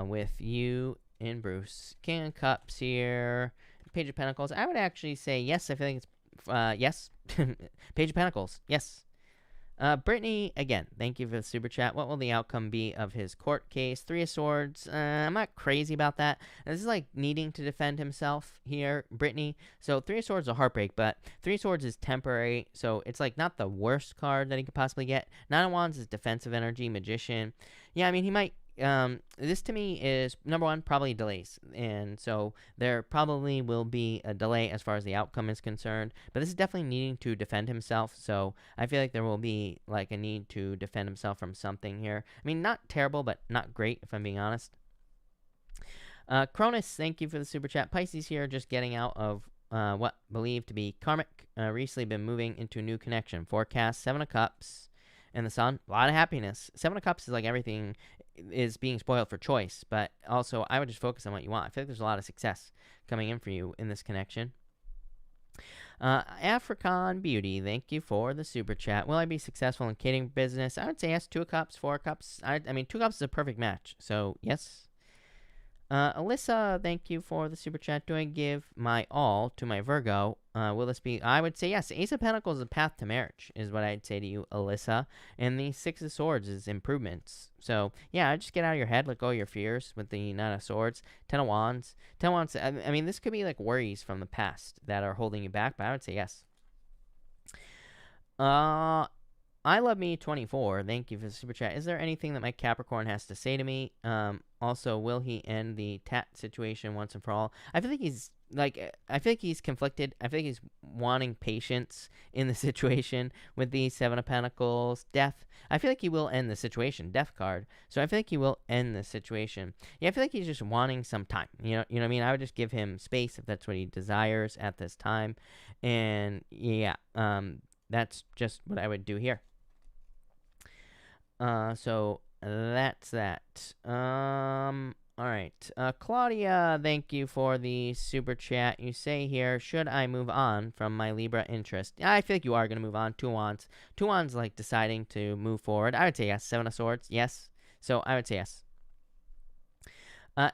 with you and Bruce. King of Cups here, Page of Pentacles. I would actually say yes. I feel like it's yes. Page of Pentacles, yes. Brittany, again, thank you for the super chat. What will the outcome be of his court case? Three of Swords. I'm not crazy about that. This is like needing to defend himself here, Brittany. So Three of Swords is a heartbreak, but Three of Swords is temporary. So it's like not the worst card that he could possibly get. Nine of Wands is defensive energy, magician. Yeah, I mean, he might. This to me is number one, probably delays, and so there probably will be a delay as far as the outcome is concerned, but this is definitely needing to defend himself, so I feel like there will be like a need to defend himself from something here. I mean, not terrible, but not great, if I'm being honest. Cronus, thank you for the super chat. Pisces here, just getting out of what believed to be karmic, recently been moving into new connection. Forecast, Seven of Cups, and the Sun, a lot of happiness. Seven of Cups is like everything is being spoiled for choice, but also I would just focus on what you want. I feel like there's a lot of success coming in for you in this connection. African Beauty, thank you for the super chat. Will I be successful in catering business? I would say yes. 2 of Cups, 4 of Cups. I mean, 2 Cups is a perfect match, so yes. Alyssa, thank you for the super chat. Do I give my all to my Virgo? Will this be? I would say yes. Ace of Pentacles is a path to marriage, is what I'd say to you, Alyssa. And the Six of Swords is improvements. So, yeah, just get out of your head. Let go of your fears with the Nine of Swords. Ten of Wands. Ten of Wands, I mean, this could be like worries from the past that are holding you back, but I would say yes. I Love Me 24, thank you for the super chat. Is there anything that my Capricorn has to say to me? Also, will he end the tat situation once and for all? I feel like he's conflicted. I feel like he's wanting patience in the situation with the Seven of Pentacles, Death. I feel like he will end the situation, Death card. So I feel like he will end the situation. Yeah, I feel like he's just wanting some time. You know what I mean? I would just give him space if that's what he desires at this time. And yeah, that's just what I would do here. So that's that. Alright. Claudia, thank you for the super chat. You say here, should I move on from my Libra interest? I feel like you are going to move on. 2 Wands. 2 Wands, like, deciding to move forward. I would say yes. 7 of Swords, yes. So I would say yes.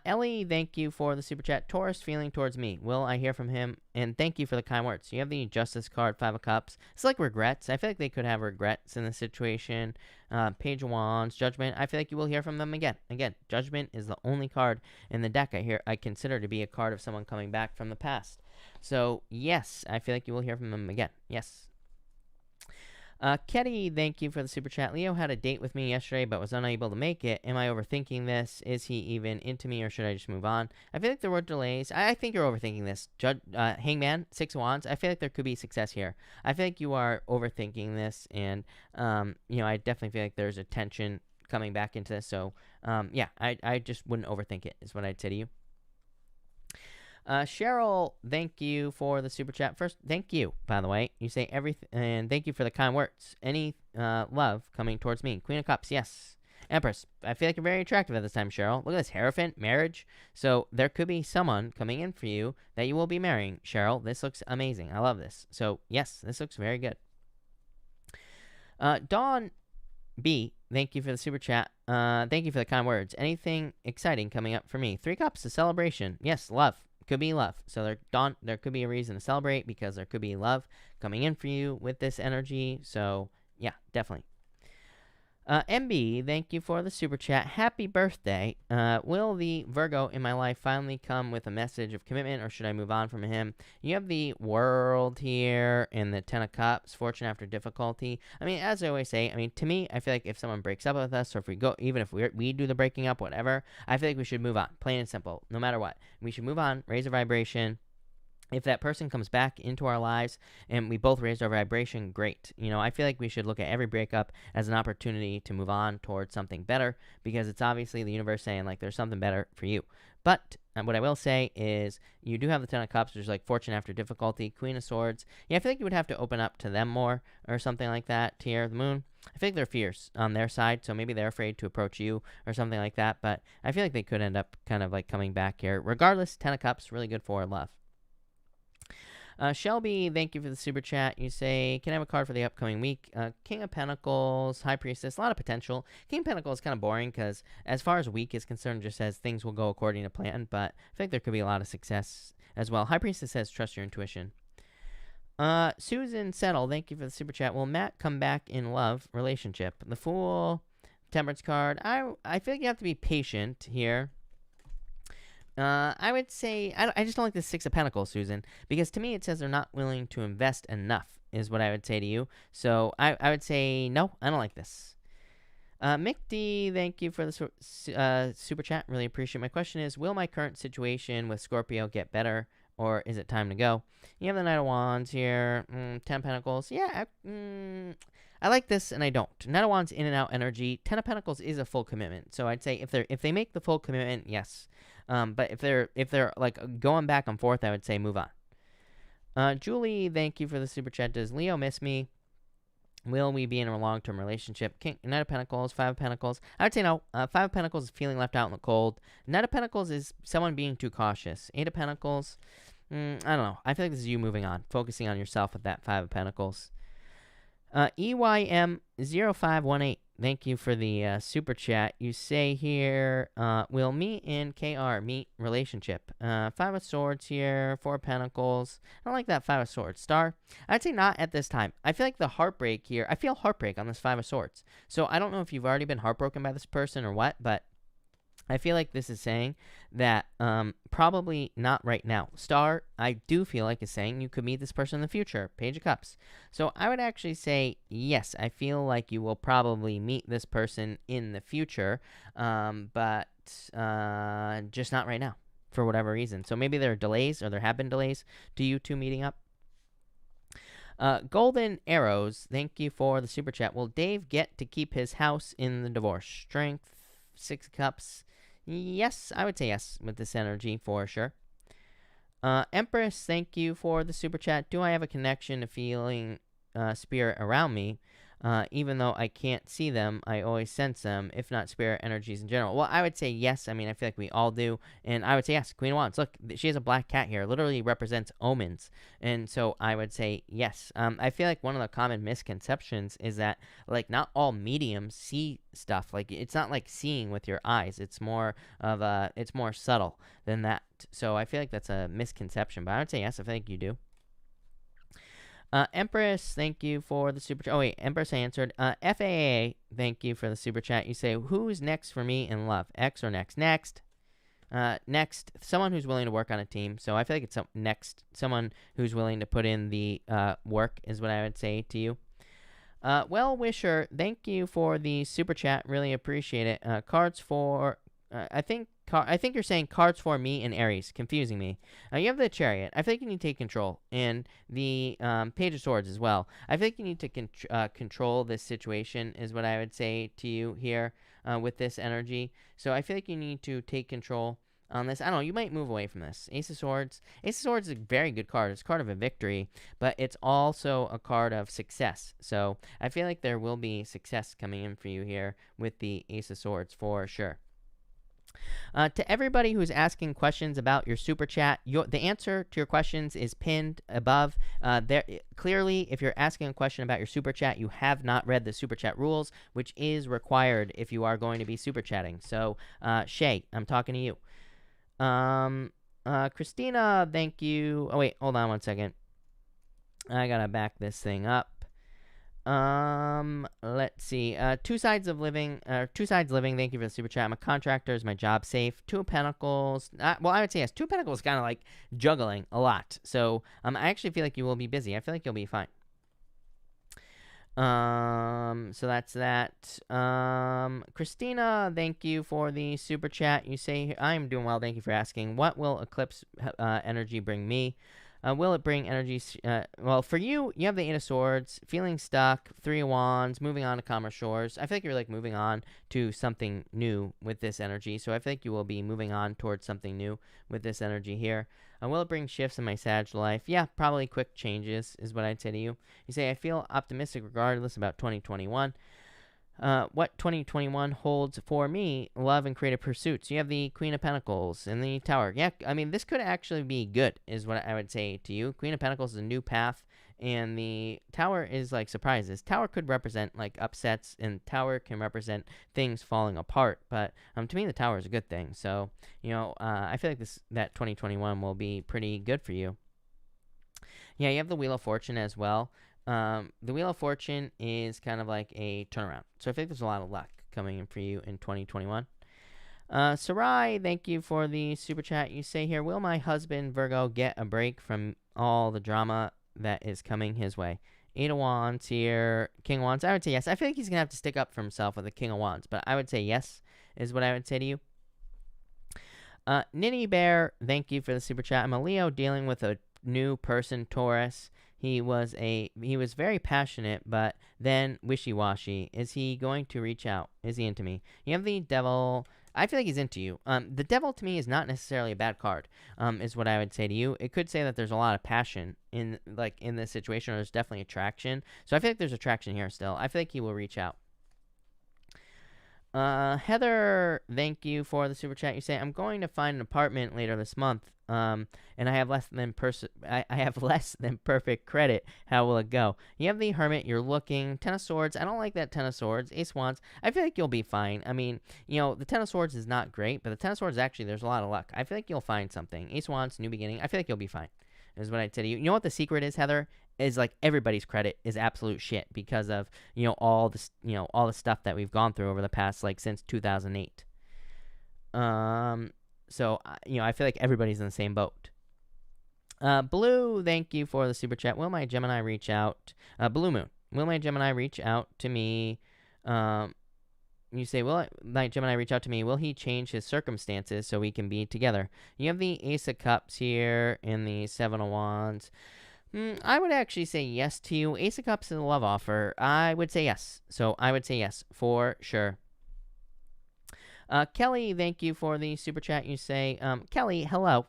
Ellie, thank you for the super chat. Taurus feeling towards me. Will I hear from him? And thank you for the kind words. You have the Justice card, 5 of Cups. It's like regrets. I feel like they could have regrets in this situation. Page of Wands, Judgment. I feel like you will hear from them again. Again, Judgment is the only card in the deck I consider to be a card of someone coming back from the past. So, yes, I feel like you will hear from them again. Yes. Ketty, thank you for the super chat. Leo had a date with me yesterday but was unable to make it. Am I overthinking this? Is he even into me or should I just move on? I feel like there were delays. I think you're overthinking this. Hangman, 6 of Wands. I feel like there could be success here. I feel like you are overthinking this, and I definitely feel like there's a tension coming back into this. So, yeah, I just wouldn't overthink it, is what I'd say to you. Cheryl, thank you for the super chat. First, thank you, by the way. You say everything, and thank you for the kind words. Any love coming towards me? Queen of Cups, yes. Empress, I feel like you're very attractive at this time, Cheryl. Look at this, Hierophant, marriage. So there could be someone coming in for you that you will be marrying, Cheryl. This looks amazing. I love this. So, yes, this looks very good. Dawn B, thank you for the super chat. Thank you for the kind words. Anything exciting coming up for me? 3 Cups, a celebration. Yes, love. Could be love. So there could be a reason to celebrate because there could be love coming in for you with this energy. So, yeah, definitely. MB, thank you for the super chat. Happy birthday. Will the Virgo in my life finally come with a message of commitment, or should I move on from him? You have the World here and the 10 of Cups, fortune after difficulty. I mean, as I always say, to me, I feel like if someone breaks up with us, or if we go, even if we do the breaking up, whatever, I feel like we should move on. Plain and simple. No matter what. We should move on, raise our vibration. If that person comes back into our lives and we both raised our vibration, great. I feel like we should look at every breakup as an opportunity to move on towards something better, because it's obviously the universe saying, like, there's something better for you. But what I will say is you do have the 10 of Cups, which is like fortune after difficulty, Queen of Swords. Yeah, I feel like you would have to open up to them more or something like that. Tier of the Moon. I feel like they're fierce on their side, so maybe they're afraid to approach you or something like that. But I feel like they could end up kind of like coming back here. Regardless, 10 of Cups, really good for love. Shelby, thank you for the super chat. You say, can I have a card for the upcoming week? King of Pentacles, High Priestess, a lot of potential. King of Pentacles is kind of boring because as far as week is concerned, it just says things will go according to plan, but I think there could be a lot of success as well. High Priestess says, trust your intuition. Susan Settle, thank you for the super chat. Will Matt come back in love relationship? The Fool, Temperance card. I feel like you have to be patient here. I would say I just don't like the Six of Pentacles, Susan, because to me it says they're not willing to invest enough, is what I would say to you. So I would say no, I don't like this. Mick D, thank you for the super chat. Really appreciate. My question is, will my current situation with Scorpio get better, or is it time to go? You have the Knight of Wands here, 10 of Pentacles. Yeah, I like this and I don't. Knight of Wands in and out energy. 10 of Pentacles is a full commitment. So I'd say if they make the full commitment, yes. But if they're like going back and forth, I would say move on. Julie, thank you for the super chat. Does Leo miss me? Will we be in a long-term relationship? Knight of Pentacles, 5 of Pentacles. I would say no. 5 of Pentacles is feeling left out in the cold. Knight of Pentacles is someone being too cautious. 8 of Pentacles, I don't know. I feel like this is you moving on, focusing on yourself with that 5 of Pentacles. EYM0518, thank you for the super chat. You say here, will me and KR meet relationship? 5 of Swords here, 4 of Pentacles. I don't like that 5 of Swords. Star? I'd say not at this time. I feel like the heartbreak here, I feel heartbreak on this 5 of Swords. So I don't know if you've already been heartbroken by this person or what, but I feel like this is saying that probably not right now. Star, I do feel like is saying you could meet this person in the future. Page of Cups. So I would actually say yes. I feel like you will probably meet this person in the future, but just not right now for whatever reason. So maybe there are delays, or there have been delays to you two meeting up. Golden Arrows, thank you for the super chat. Will Dave get to keep his house in the divorce? Strength, 6 of Cups. Yes, I would say yes with this energy for sure. Empress, thank you for the super chat. Do I have a connection to feeling spirit around me? Even though I can't see them, I always sense them, if not spirit energies in general. Well, I would say yes. I mean, I feel like we all do. And I would say yes. Queen of Wands. Look, she has a black cat here. It literally represents omens. And so I would say yes. I feel like one of the common misconceptions is that, like, not all mediums see stuff. Like, it's not like seeing with your eyes. It's more of it's more subtle than that. So I feel like that's a misconception. But I would say yes. I think you do. Empress, thank you for the super chat. Oh, wait, Empress answered. FAA, thank you for the super chat. You say, who's next for me in love? X or next? Next. Next, someone who's willing to work on a team. So I feel like it's next. Someone who's willing to put in the work is what I would say to you. Well wisher, thank you for the super chat. Really appreciate it. Cards for, I think you're saying cards for me and Aries, confusing me. You have the Chariot. I feel like you need to take control, and the Page of Swords as well. I feel like you need to control this situation, is what I would say to you here with this energy. So I feel like you need to take control on this. I don't know, you might move away from this. Ace of Swords. Ace of Swords is a very good card. It's a card of a victory, but it's also a card of success. So I feel like there will be success coming in for you here with the Ace of Swords for sure. To everybody who's asking questions about your super chat, the answer to your questions is pinned above. Clearly, if you're asking a question about your super chat, you have not read the super chat rules, which is required if you are going to be super chatting. So, Shay, I'm talking to you. Christina, thank you. Oh, wait, hold on one second. I gotta back this thing up. Let's see. Two Sides Living, thank you for the super chat. I'm a contractor. Is my job safe? 2 of Pentacles. Well, I would say yes. 2 of Pentacles is kind of like juggling a lot. So, I actually feel like you will be busy. I feel like you'll be fine. So that's that. Christina, thank you for the super chat. You say, I'm doing well. Thank you for asking. What will eclipse energy bring me? Will it bring energy? Well, for you, you have the 8 of Swords, feeling stuck, 3 of Wands, moving on to calmer shores. I feel like you're like moving on to something new with this energy. So I feel like you will be moving on towards something new with this energy here. Will it bring shifts in my Sag life? Yeah, probably quick changes is what I'd say to you. You say, I feel optimistic regardless about 2021. What 2021 holds for me, love and creative pursuits. You have the Queen of Pentacles and the Tower. Yeah, I mean, this could actually be good, is what I would say to you. Queen of Pentacles is a new path, and the Tower is like surprises. Tower could represent like upsets, and Tower can represent things falling apart. But to me, the Tower is a good thing. So, you know, I feel like that 2021 will be pretty good for you. Yeah, you have the Wheel of Fortune as well. The Wheel of Fortune is kind of like a turnaround. So I think there's a lot of luck coming in for you in 2021. Sarai, thank you for the super chat. You say here, will my husband, Virgo, get a break from all the drama that is coming his way? Eight of Wands here, King of Wands. I would say yes. I feel like he's going to have to stick up for himself with the King of Wands, but I would say yes is what I would say to you. Nitty Bear, thank you for the super chat. I'm a Leo dealing with a new person, Taurus. He was very passionate, but then wishy-washy. Is he going to reach out? Is he into me? You have the Devil. I feel like he's into you. The Devil to me is not necessarily a bad card, is what I would say to you. It could say that there's a lot of passion in this situation, or there's definitely attraction. So I feel like there's attraction here still. I feel like he will reach out. Heather, thank you for the super chat. You say, I'm going to find an apartment later this month, and I have less than perfect credit. How will it go? You have the Hermit. You're looking. Ten of Swords. I don't like that Ten of Swords. Ace of Wands. I feel like you'll be fine. I mean, the Ten of Swords is not great, but the Ten of Swords, actually, there's a lot of luck. I feel like you'll find something. Ace of Wands, new beginning. I feel like you'll be fine, is what I'd say to you. You know what the secret is, Heather? Is everybody's credit is absolute shit because of all this all the stuff that we've gone through over the past since 2008. So I feel like everybody's in the same boat. Blue, thank you for the super chat. Will my Gemini reach out? Blue Moon, will my Gemini reach out to me? You say, will my Gemini reach out to me? Will he change his circumstances so we can be together? You have the Ace of Cups here and the Seven of Wands. I would actually say yes to you. Ace of Cups is a love offer. I would say yes. So I would say yes for sure. Kelly, thank you for the super chat. You say, Kelly, hello.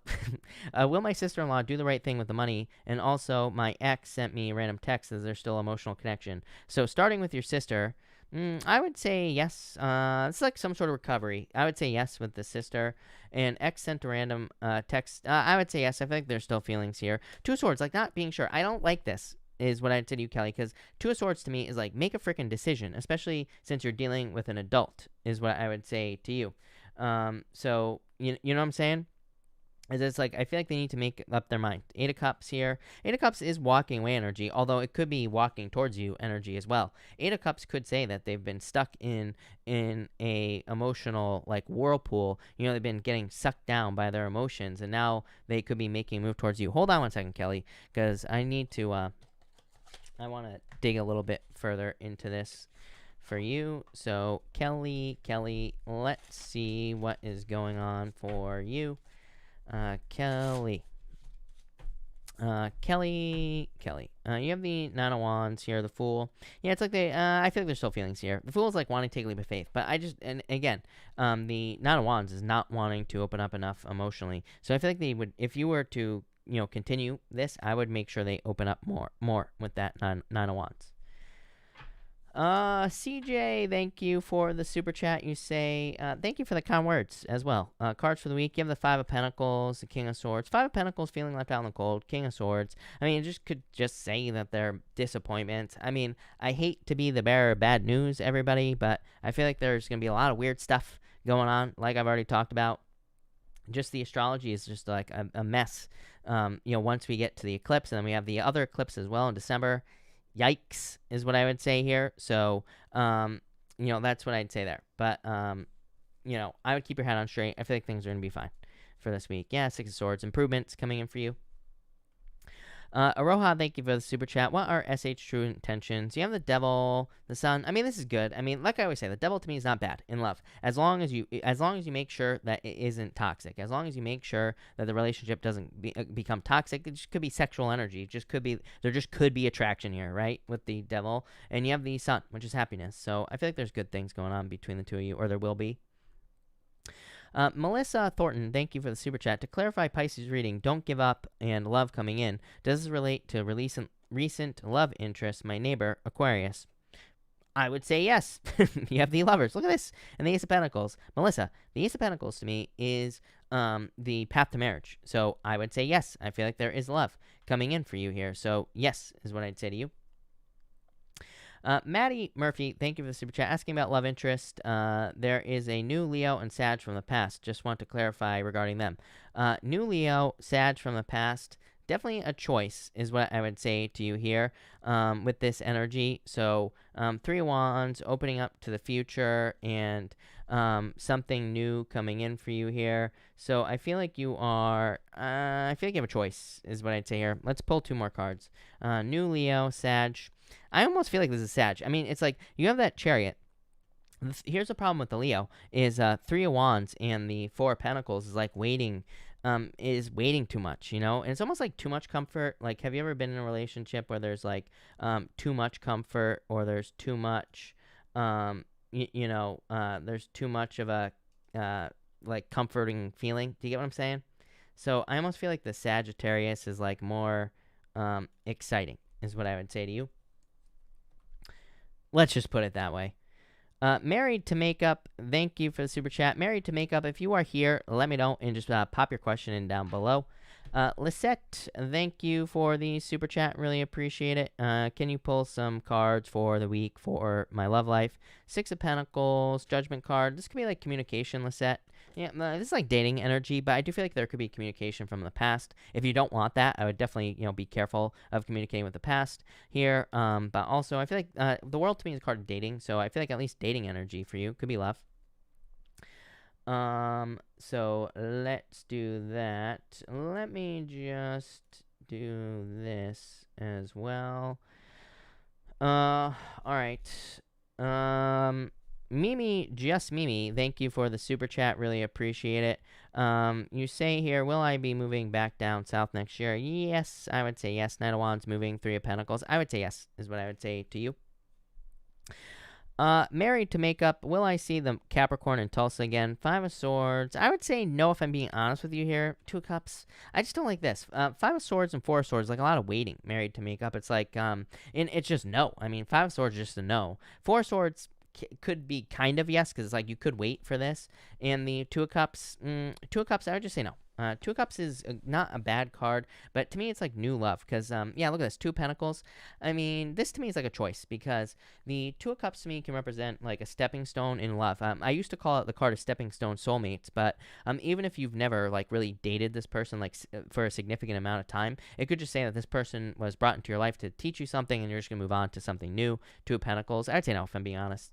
Will my sister-in-law do the right thing with the money? And also, my ex sent me a random text as there's still emotional connection. So starting with your sister, I would say yes. It's like some sort of recovery. I would say yes with the sister. And ex sent a random text. I would say yes. I feel like there's still feelings here. Two of Swords, not being sure. I don't like this, is what I'd say to you, Kelly, because Two of Swords to me is make a freaking decision, especially since you're dealing with an adult, is what I would say to you. So, you know what I'm saying? It's I feel like they need to make up their mind. Eight of Cups here. Eight of Cups is walking away energy, although it could be walking towards you energy as well. Eight of Cups could say that they've been stuck in a emotional whirlpool. They've been getting sucked down by their emotions, and now they could be making a move towards you. Hold on one second, Kelly, because I need to. I want to dig a little bit further into this for you. So Kelly, let's see what is going on for you. Kelly. You have the Nine of Wands here, the Fool. Yeah, it's I feel like there's still feelings here. The Fool is wanting to take a leap of faith, but and again, the Nine of Wands is not wanting to open up enough emotionally. So I feel like they would, if you were to, continue this, I would make sure they open up more with that Nine of Wands. CJ, thank you for the super chat. You say, thank you for the kind words as well. Cards for the week. You have the Five of Pentacles, the King of Swords. Five of Pentacles, feeling left out in the cold. King of Swords. I mean, it could just say that they're disappointments. I mean, I hate to be the bearer of bad news, everybody, but I feel like there's going to be a lot of weird stuff going on, like I've already talked about. Just the astrology is just a mess. Once we get to the eclipse, and then we have the other eclipse as well in December. Yikes is what I would say here. So, that's what I'd say there. But, I would keep your head on straight. I feel like things are going to be fine for this week. Yeah, Six of Swords. Improvements coming in for you. Aroha, thank you for the super chat. What are SH true intentions? You have the Devil, the Sun. I mean, this is good. I mean, like I always say, the Devil to me is not bad in love. As long as you make sure that it isn't toxic. As long as you make sure that the relationship doesn't become toxic. It just could be sexual energy. There just could be attraction here, right? With the Devil. And you have the Sun, which is happiness. So I feel like there's good things going on between the two of you, or there will be. Melissa Thornton, thank you for the super chat. To clarify Pisces reading, don't give up and love coming in. Does this relate to recent love interest, my neighbor, Aquarius? I would say yes. You have the Lovers. Look at this. And the Ace of Pentacles. Melissa, the Ace of Pentacles to me is the path to marriage. So I would say yes. I feel like there is love coming in for you here. So yes is what I'd say to you. Maddie Murphy, thank you for the super chat. Asking about love interest. There is a new Leo and Sag from the past. Just want to clarify regarding them. New Leo, Sag from the past. definitely a choice is what I would say to you here with this energy. So 3 of Wands, opening up to the future, and something new coming in for you here. So I feel like you are, I feel like you have a choice is what I'd say here. Let's pull 2 more cards. New Leo, Sag. I almost feel like this is Sag. I mean, it's like you have that Chariot. Here's the problem with the Leo is 3 of Wands and the 4 of Pentacles is like waiting, is waiting too much, and it's almost like too much comfort. Like, have you ever been in a relationship where there's like too much comfort, or there's too much, there's too much of a like comforting feeling? Do you get what I'm saying? So I almost feel like the Sagittarius is like more exciting, is what I would say to you. Let's just put it that way. Married to Makeup, thank you for the super chat. Married to Makeup, if you are here, let me know and just pop your question in down below. Lisette, thank you for the super chat. Really appreciate it. Can you pull some cards for the week for my love life? 6 of Pentacles, Judgment card. This could be like communication, Lisette. Yeah, this is like dating energy, but I do feel like there could be communication from the past. If you don't want that, I would definitely, be careful of communicating with the past here. But also, I feel like the world to me is a card of dating, so I feel like at least dating energy for you could be love. So let's do that. Let me just do this as well. All right. Mimi, just Mimi, thank you for the super chat. Really appreciate it. You say here, will I be moving back down south next year? Yes, I would say yes. 9 of Wands moving, 3 of Pentacles. I would say yes, is what I would say to you. Married to Makeup, will I see the Capricorn in Tulsa again? 5 of Swords. I would say no if I'm being honest with you here. 2 of Cups. I just don't like this. 5 of Swords and 4 of Swords, like a lot of waiting. Married to Makeup, it's like, and it's just no. I mean, 5 of Swords is just a no. 4 of Swords could be kind of yes, because it's like you could wait for this. And the 2 of Cups, 2 of Cups, I would just say no. 2 of Cups is not a bad card, but to me it's like new love, because yeah, look at this, 2 of Pentacles. I mean, this to me is like a choice, because the 2 of Cups to me can represent like a stepping stone in love. I used to call it the card of stepping stone soulmates, but even if you've never like really dated this person like for a significant amount of time, it could just say that this person was brought into your life to teach you something, and you're just gonna move on to something new. 2 of Pentacles, I'd say no if I'm being honest.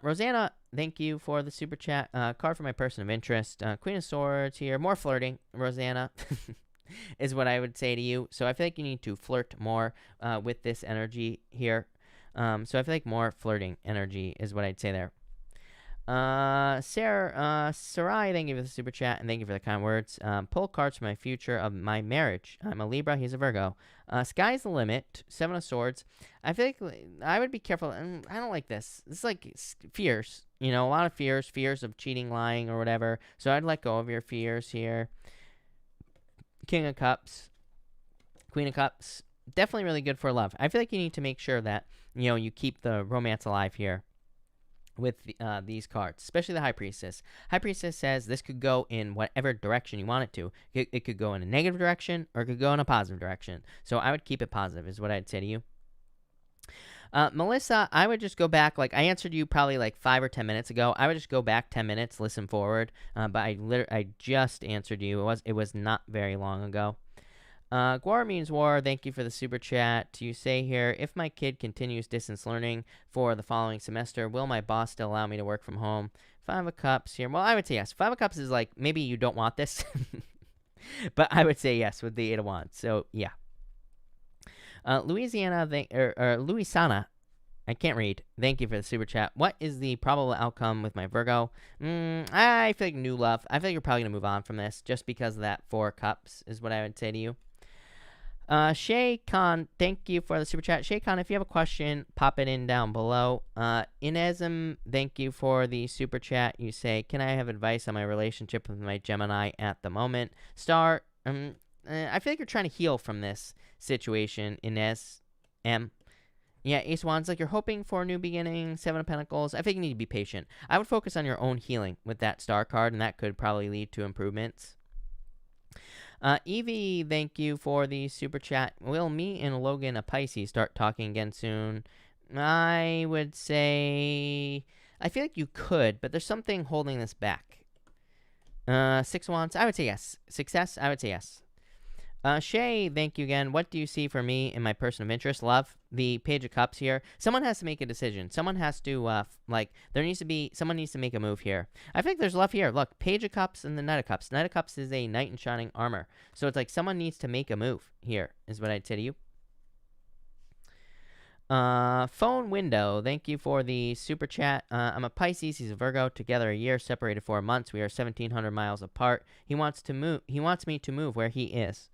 Rosanna, thank you for the super chat. Card for my person of interest. Queen of Swords here. More flirting, Rosanna, is what I would say to you. So I feel like you need to flirt more with this energy here. So I feel like more flirting energy is what I'd say there. Sarai, thank you for the super chat, and thank you for the kind words. Pull cards for my future of my marriage. I'm a Libra, he's a Virgo. Sky's the limit. 7 of Swords. I feel like I would be careful, and I don't like this. This is like fears, a lot of fears of cheating, lying, or whatever. So I'd let go of your fears here. King of Cups, Queen of Cups. Definitely really good for love. I feel like you need to make sure that, you keep the romance alive here with these cards, especially the High Priestess. High Priestess says this could go in whatever direction you want it to. It could go in a negative direction, or it could go in a positive direction. So I would keep it positive, is what I'd say to you. Melissa, I would just go back. Like, I answered you probably like 5 or 10 minutes ago. I would just go back 10 minutes, listen forward. But I just answered you. It was not very long ago. Guar means war. Thank you for the super chat. You say here, if my kid continues distance learning for the following semester, will my boss still allow me to work from home? 5 of Cups here. Well, I would say yes. 5 of Cups is like, maybe you don't want this, but I would say yes with the 8 of Wands. So yeah. Louisana, I can't read. Thank you for the super chat. What is the probable outcome with my Virgo? I feel like new love. I feel like you're probably gonna move on from this just because of that 4 of Cups is what I would say to you. Shay Khan, thank you for the super chat. Shay Khan, if you have a question, pop it in down below. Inezim, thank you for the super chat. You say, can I have advice on my relationship with my Gemini at the moment? Star, I feel like you're trying to heal from this situation, Inez M. Yeah, Ace of Wands, like you're hoping for a new beginning. 7 of Pentacles, I think you need to be patient. I would focus on your own healing with that Star card, and that could probably lead to improvements. Evie, thank you for the super chat. Will me and Logan, a Pisces, start talking again soon? I would say, I feel like you could, but there's something holding this back. 6 of Wands, I would say yes. Success, I would say yes. Shay, thank you again. What do you see for me in my person of interest? Love. The Page of Cups here. Someone has to make a decision. Someone has to, someone needs to make a move here. I think there's love here. Look, Page of Cups and the Knight of Cups. Knight of Cups is a knight in shining armor. So it's like someone needs to make a move here, is what I'd say to you. Phone Window, thank you for the super chat. I'm a Pisces, he's a Virgo, together a year, separated 4 months. We are 1,700 miles apart. He wants me to move where he is.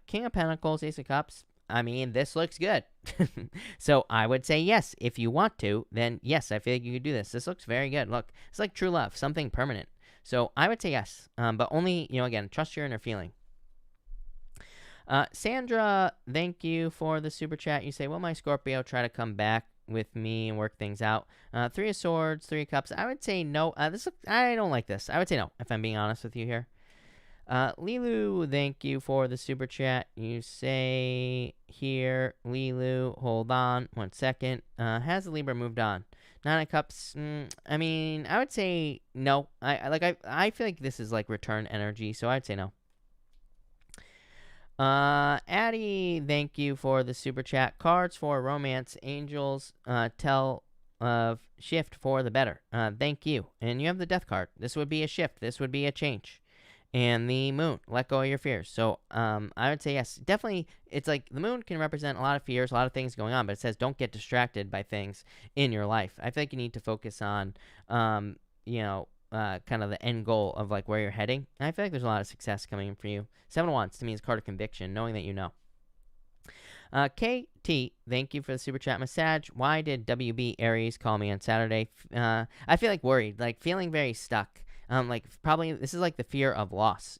King of Pentacles, Ace of Cups. I mean, this looks good. So I would say yes. If you want to, then yes, I feel like you could do this. This looks very good. Look, it's like true love, something permanent. So I would say yes, but only, again, trust your inner feeling. Sandra, thank you for the super chat. You say, will my Scorpio try to come back with me and work things out? 3 of Swords, 3 of Cups. I would say no. I don't like this. I would say no, if I'm being honest with you here. Lilu, thank you for the super chat. You say here, Lilu, hold on 1 second. Has the Libra moved on? 9 of Cups. I mean, I would say no. I feel like this is like return energy, so I'd say no. Addie, thank you for the super chat. Cards for romance, angels, tell of shift for the better. Thank you. And you have the death card. This would be a shift. This would be a change. And the moon, let go of your fears. So, I would say yes. Definitely, it's like the moon can represent a lot of fears, a lot of things going on, but it says don't get distracted by things in your life. I feel like you need to focus on, kind of the end goal of like where you're heading. And I feel like there's a lot of success coming in for you. 7 of Wands to me is a card of conviction, knowing that you know. KT, thank you for the super chat. Massage, why did WB Aries call me on Saturday? I feel like worried, like feeling very stuck. Probably this is like the fear of loss,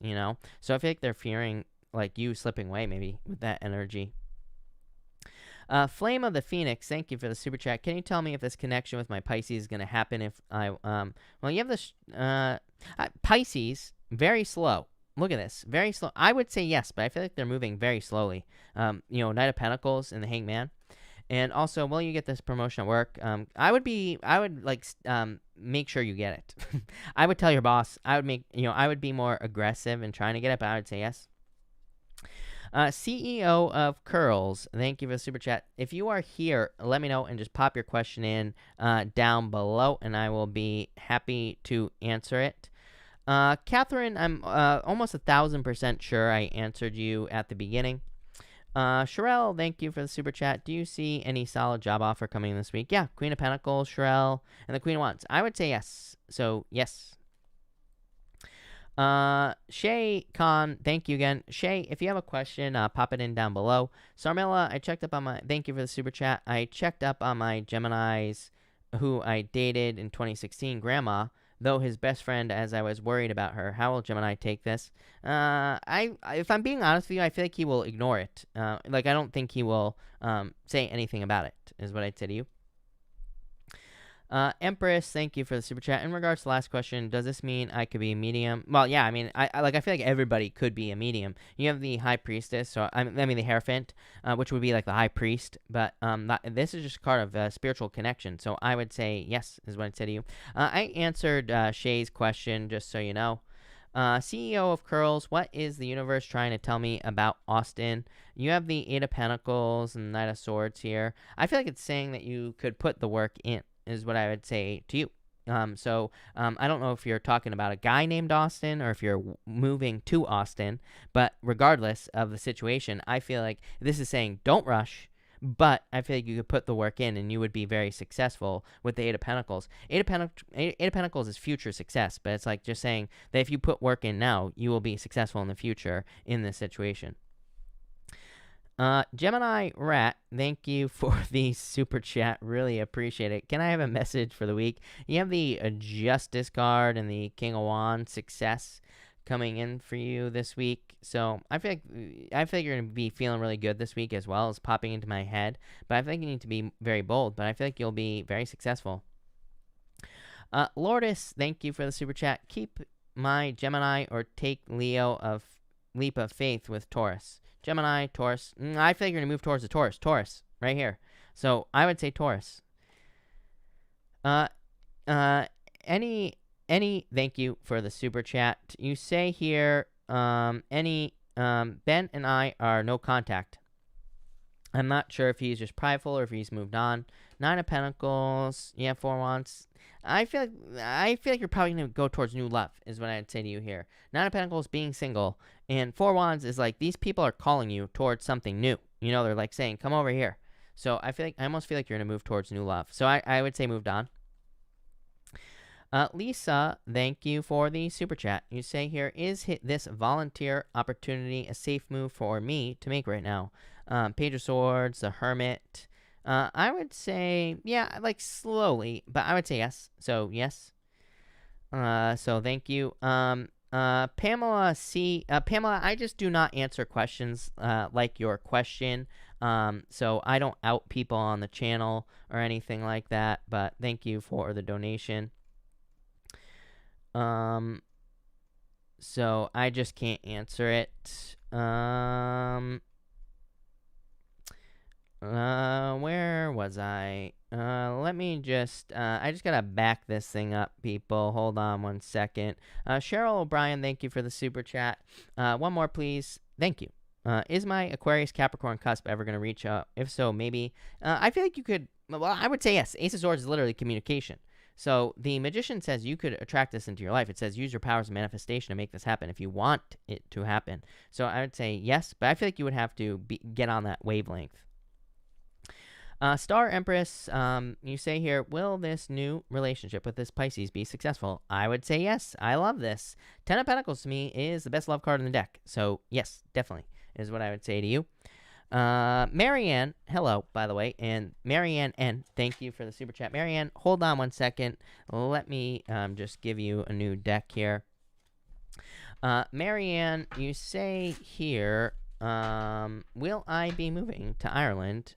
So I feel like they're fearing like you slipping away maybe with that energy. Flame of the Phoenix, thank you for the super chat. Can you tell me if this connection with my Pisces is going to happen if I, you have this, Pisces, very slow. Look at this, very slow. I would say yes, but I feel like they're moving very slowly. Knight of Pentacles and the Hangman. And also, will you get this promotion at work? I would make sure you get it. I would tell your boss, I would be more aggressive in trying to get it, but I would say yes. CEO of Curls, thank you for the super chat. If you are here, let me know and just pop your question in down below, and I will be happy to answer it. Catherine, I'm almost 1,000% sure I answered you at the beginning. Sherelle, thank you for the super chat. Do you see any solid job offer coming this week? Yeah, Queen of Pentacles, Sherelle, and the Queen of Wands. I would say yes. So, yes. Shay Khan, thank you again. Shay, if you have a question, pop it in down below. Sarmilla, thank you for the super chat. I checked up on my Geminis who I dated in 2016, Grandma, though his best friend, as I was worried about her. How will Gemini take this? If I'm being honest with you, I feel like he will ignore it. I don't think he will say anything about it, is what I'd say to you. Empress, thank you for the super chat. In regards to the last question, does this mean I could be a medium? Well, yeah, I mean, I feel like everybody could be a medium. You have the High Priestess, so the Hierophant, which would be like the High Priest, but this is just a card of spiritual connection, so I would say yes, is what I'd say to you. I answered Shay's question, just so you know. CEO of Curls, what is the universe trying to tell me about Austin? You have the 8 of Pentacles and Knight of Swords here. I feel like it's saying that you could put the work in, is what I would say to you. I don't know if you're talking about a guy named Austin or if you're moving to Austin, but regardless of the situation, I feel like this is saying don't rush, but I feel like you could put the work in and you would be very successful with the 8 of Pentacles. 8 of Pentacles is future success, but it's like just saying that if you put work in now, you will be successful in the future in this situation. Gemini Rat, thank you for the super chat. Really appreciate it. Can I have a message for the week? You have the Justice card and the King of Wands, success coming in for you this week. So I feel like you're going to be feeling really good this week as well as popping into my head. But I think you need to be very bold, but I feel like you'll be very successful. Lourdes, thank you for the super chat. Keep my Gemini or take Leo of leap of faith with Taurus. Gemini, Taurus. I feel like you're going to move towards the Taurus. Taurus, right here. So I would say Taurus. Any, thank you for the super chat. You say here, any Ben and I are no contact. I'm not sure if he's just prideful or if he's moved on. 9 of Pentacles. Yeah, 4 Wands. I feel like you're probably going to go towards new love is what I'd say to you here. 9 of Pentacles, being single. And 4 Wands is like these people are calling you towards something new. You know, they're like saying, come over here. So I almost feel like you're going to move towards new love. So I would say moved on. Lisa, thank you for the super chat. You say here, is this volunteer opportunity a safe move for me to make right now? Page of Swords, the Hermit. I would say, yeah, like slowly, but I would say yes. So yes. So thank you. Pamela C. Pamela, I just do not answer questions like your question. So I don't out people on the channel or anything like that. But thank you for the donation. So I just can't answer it. Where was I? Let me just, I just gotta back this thing up, people. Hold on one second. Cheryl O'Brien, thank you for the super chat. One more, please. Thank you. Is my Aquarius Capricorn cusp ever gonna reach out? If so, maybe. I feel like you could, well, I would say yes. Ace of Swords is literally communication. So the Magician says you could attract this into your life. It says use your powers of manifestation to make this happen if you want it to happen. So I would say yes, but I feel like you would have to get on that wavelength. Star Empress, you say here, will this new relationship with this Pisces be successful? I would say yes. I love this. 10 of Pentacles to me is the best love card in the deck. So yes, definitely is what I would say to you. Marianne, hello, by the way, and Marianne N, thank you for the super chat. Marianne, hold on one second. Let me just give you a new deck here. Marianne, you say here, will I be moving to Ireland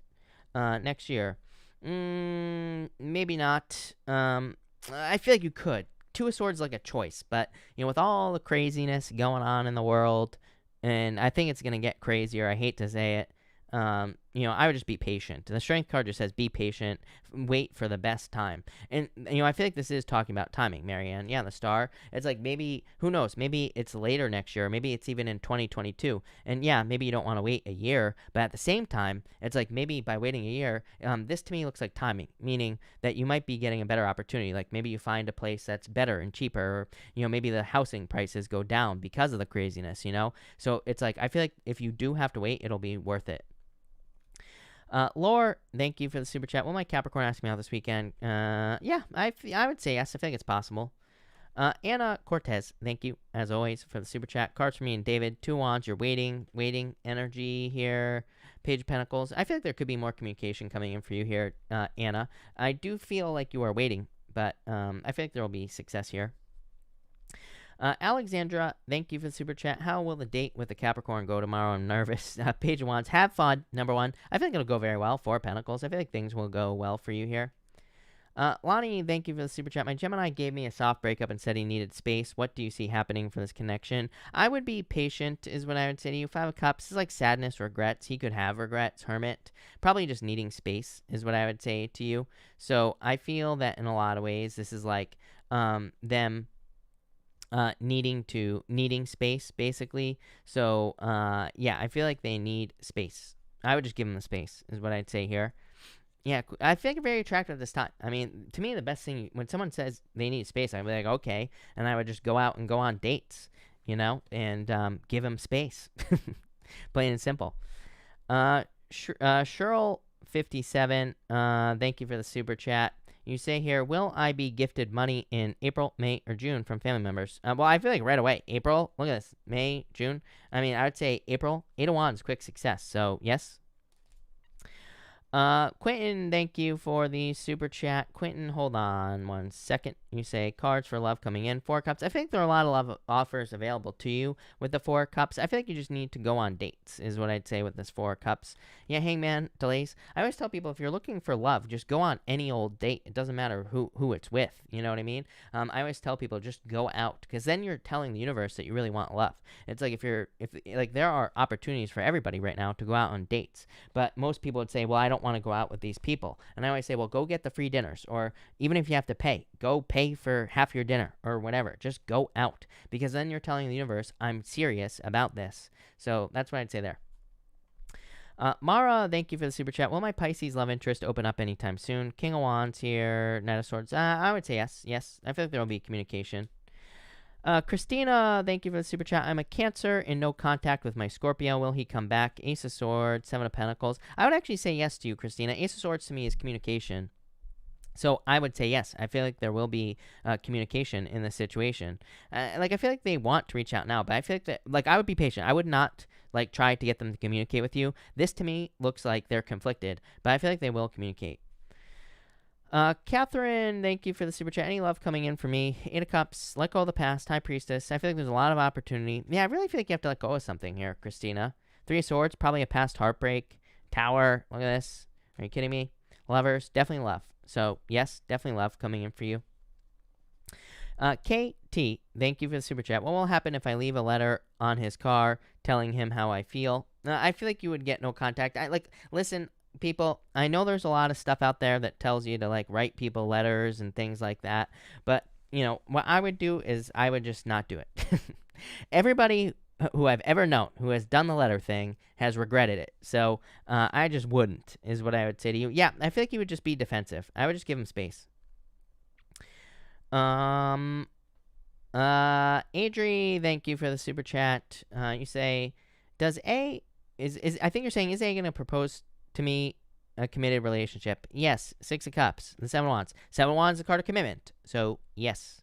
next year? Maybe not. I feel like you could. 2 of Swords is like a choice, but you know, with all the craziness going on in the world, and I think it's gonna get crazier. I hate to say it. You know, I would just be patient. The Strength card just says be patient, wait for the best time. And, you know, I feel like this is talking about timing, Marianne. Yeah, the Star. It's like maybe, who knows, maybe it's later next year, or maybe it's even in 2022. And yeah, maybe you don't want to wait a year, but at the same time, it's like maybe by waiting a year, this to me looks like timing, meaning that you might be getting a better opportunity. Like maybe you find a place that's better and cheaper, or, you know, maybe the housing prices go down because of the craziness, you know? So it's like, I feel like if you do have to wait, it'll be worth it. Lore, thank you for the super chat. Will my Capricorn ask me out this weekend? Yeah, I would say yes. I think it's possible. Anna Cortez, thank you, as always, for the super chat. Cards for me and David. 2 Wands, you're waiting energy here. Page of Pentacles. I feel like there could be more communication coming in for you here, Anna. I do feel like you are waiting, but I feel like there will be success here. Alexandra, thank you for the super chat. How will the date with the Capricorn go tomorrow? I'm nervous. Page of Wands, have fun, number 1. I think it'll go very well. 4 Pentacles. I feel like things will go well for you here. Lonnie, thank you for the super chat. My Gemini gave me a soft breakup and said he needed space. What do you see happening for this connection? I would be patient, is what I would say to you. 5 of Cups is like sadness, regrets. He could have regrets. Hermit, probably just needing space, is what I would say to you. So I feel that in a lot of ways, this is like them needing space, basically. So yeah, I feel like they need space. I would just give them the space, is what I'd say here. Yeah, I feel like you're very attractive at this time. I mean, to me, the best thing, when someone says they need space, I'd be like, okay, and I would just go out and go on dates, you know, and give them space. Plain and simple. Cheryl57, thank you for the super chat. You say here, will I be gifted money in April, May, or June from family members? Well, I feel like right away. April, look at this. May, June. I mean, I would say April. 8 of Wands, quick success. So, yes. Quentin, thank you for the super chat. Quentin, hold on one second. You say cards for love coming in. 4 Cups. I think there are a lot of love offers available to you with the 4 Cups. I feel like you just need to go on dates, is what I'd say with this 4 Cups. Yeah, Hangman, delays. I always tell people, if you're looking for love, just go on any old date. It doesn't matter who it's with. You know what I mean? I always tell people, just go out, because then you're telling the universe that you really want love. It's like, like there are opportunities for everybody right now to go out on dates, but most people would say, well, I don't don't want to go out with these people. And I always say, well, go get the free dinners, or even if you have to pay, go pay for half your dinner or whatever. Just go out, because then you're telling the universe, I'm serious about this. So that's what I'd say there. Mara, thank you for the super chat. Will my Pisces love interest open up anytime soon? King of Wands here, Knight of Swords. I would say yes. Yes, I feel like there will be communication. Christina, thank you for the super chat. I'm a Cancer in no contact with my Scorpio. Will he come back? Ace of Swords, Seven of Pentacles. I would actually say yes to you, Christina. Ace of Swords to me is communication. So I would say yes. I feel like there will be communication in this situation. I feel like they want to reach out now, but I feel like that, I would be patient. I would not try to get them to communicate with you. This to me looks like they're conflicted, but I feel like they will communicate. Catherine, thank you for the super chat. Any love coming in for me? 8 of Cups, let go of the past, High Priestess. I feel like there's a lot of opportunity. Yeah, I really feel like you have to let go of something here, Christina. 3 of Swords, probably a past heartbreak. Tower, look at this. Are you kidding me? Lovers, definitely love. So, yes, definitely love coming in for you. KT, thank you for the super chat. What will happen if I leave a letter on his car telling him how I feel? I feel like you would get no contact. Listen, people, I know there's a lot of stuff out there that tells you to write people letters and things like that, but what I would do is I would just not do it. Everybody who I've ever known who has done the letter thing has regretted it, so I just wouldn't, is what I would say to you. Yeah, I feel like you would just be defensive. I would just give him space. Adri, thank you for the super chat. You say, does A I think you're saying, is A gonna propose to me a committed relationship? Yes. 6 of Cups, the 7 of Wands. 7 of Wands is a card of commitment, so yes.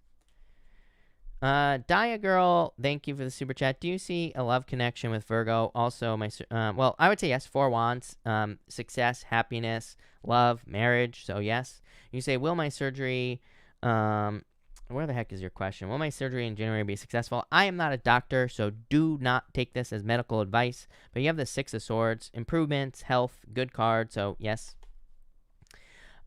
Dia Girl, thank you for the super chat. Do you see a love connection with Virgo? Also, well, I would say yes. 4 Wands, success, happiness, love, marriage, so yes. You say, will my surgery, where the heck is your question? Will my surgery in January be successful? I am not a doctor, so do not take this as medical advice. But you have the 6 of Swords, improvements, health, good card, so yes.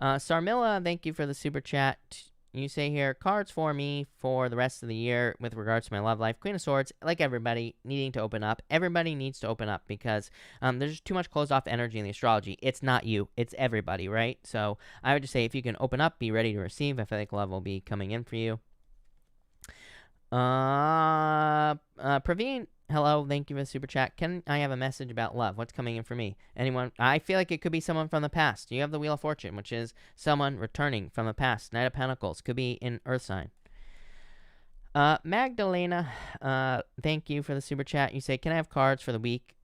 Sarmilla, thank you for the super chat. You say here, cards for me for the rest of the year with regards to my love life. Queen of Swords, like everybody, needing to open up. Everybody needs to open up because there's too much closed off energy in the astrology. It's not you. It's everybody, right? So I would just say if you can open up, be ready to receive. I feel like love will be coming in for you. Praveen, hello. Thank you for the super chat. Can I have a message about love? What's coming in for me? Anyone? I feel like it could be someone from the past. You have the Wheel of Fortune, which is someone returning from the past. Knight of Pentacles could be an Earth sign. Magdalena, thank you for the super chat. You say, can I have cards for the week,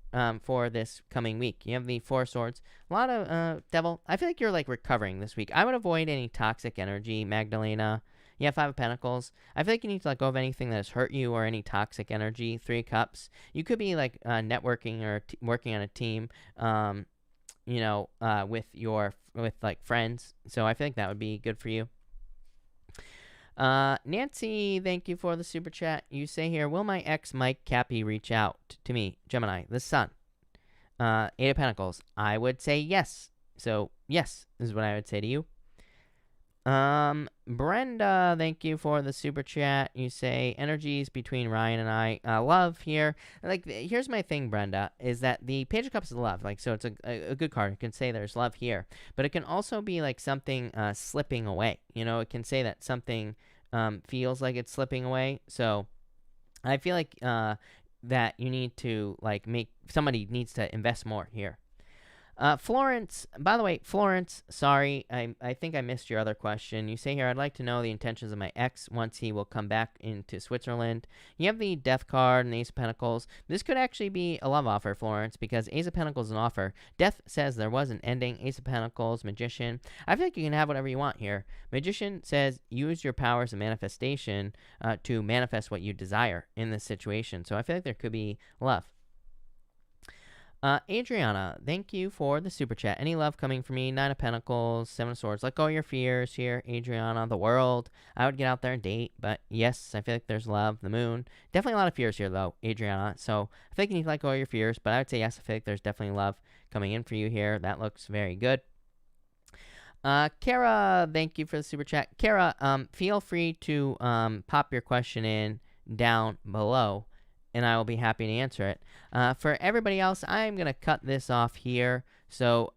for this coming week? You have the 4 of Swords. A lot of, Devil. I feel like you're recovering this week. I would avoid any toxic energy, Magdalena. You have 5 of Pentacles. I feel like you need to let go of anything that has hurt you or any toxic energy. 3 of Cups. You could be networking or working on a team, with friends. So I feel like that would be good for you. Nancy, thank you for the super chat. You say here, will my ex Mike Cappy reach out to me? Gemini, the Sun. 8 of Pentacles. I would say yes. So yes is what I would say to you. Brenda, thank you for the super chat. You say energies between Ryan and I, love here. Here's my thing, Brenda, is that the Page of Cups is love. So it's a good card. It can say there's love here, but it can also be something slipping away. It can say that something feels like it's slipping away. So I feel like that you need to somebody needs to invest more here. Florence, by the way, Florence, sorry, I think I missed your other question. You say here, I'd like to know the intentions of my ex once he will come back into Switzerland. You have the Death card and Ace of Pentacles. This could actually be a love offer, Florence, because Ace of Pentacles is an offer. Death says there was an ending. Ace of Pentacles, Magician. I feel like you can have whatever you want here. Magician says use your powers of manifestation to manifest what you desire in this situation. So I feel like there could be love. Adriana, thank you for the super chat. Any love coming for me? 9 of Pentacles, 7 of Swords. Let go of your fears here, Adriana. The world. I would get out there and date, but yes, I feel like there's love. The moon. Definitely a lot of fears here, though, Adriana. So I think you need to let go of your fears, but I would say yes, I feel like there's definitely love coming in for you here. That looks very good. Kara, thank you for the super chat. Kara, feel free to pop your question in down below, and I will be happy to answer it. For everybody else, I'm going to cut this off here. So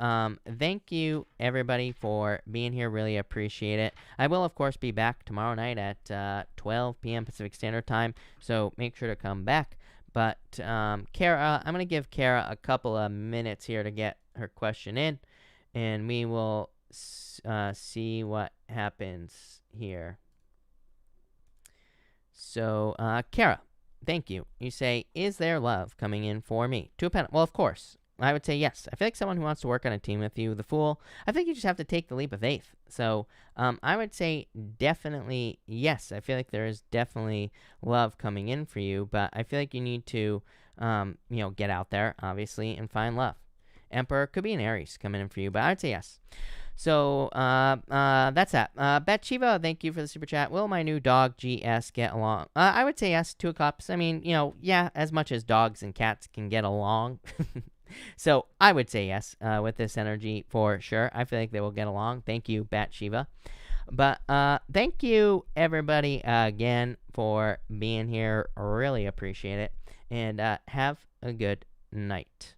thank you, everybody, for being here. Really appreciate it. I will, of course, be back tomorrow night at 12 p.m. Pacific Standard Time, so make sure to come back. But Kara, I'm going to give Kara a couple of minutes here to get her question in, and we will see what happens here. So, Kara, thank you. You say, is there love coming in for me? Two of Pentacles. Well, of course. I would say yes. I feel like someone who wants to work on a team with you, the Fool, I think you just have to take the leap of faith. So I would say definitely yes. I feel like there is definitely love coming in for you, but I feel like you need to, get out there, obviously, and find love. Emperor could be an Aries coming in for you, but I would say yes. So that's that. Bathsheba, thank you for the super chat. Will my new dog GS get along? I would say yes, 2 of Cups. I mean, yeah, as much as dogs and cats can get along. So I would say yes with this energy for sure. I feel like they will get along. Thank you, Bathsheba. But thank you, everybody, again for being here. Really appreciate it. And have a good night.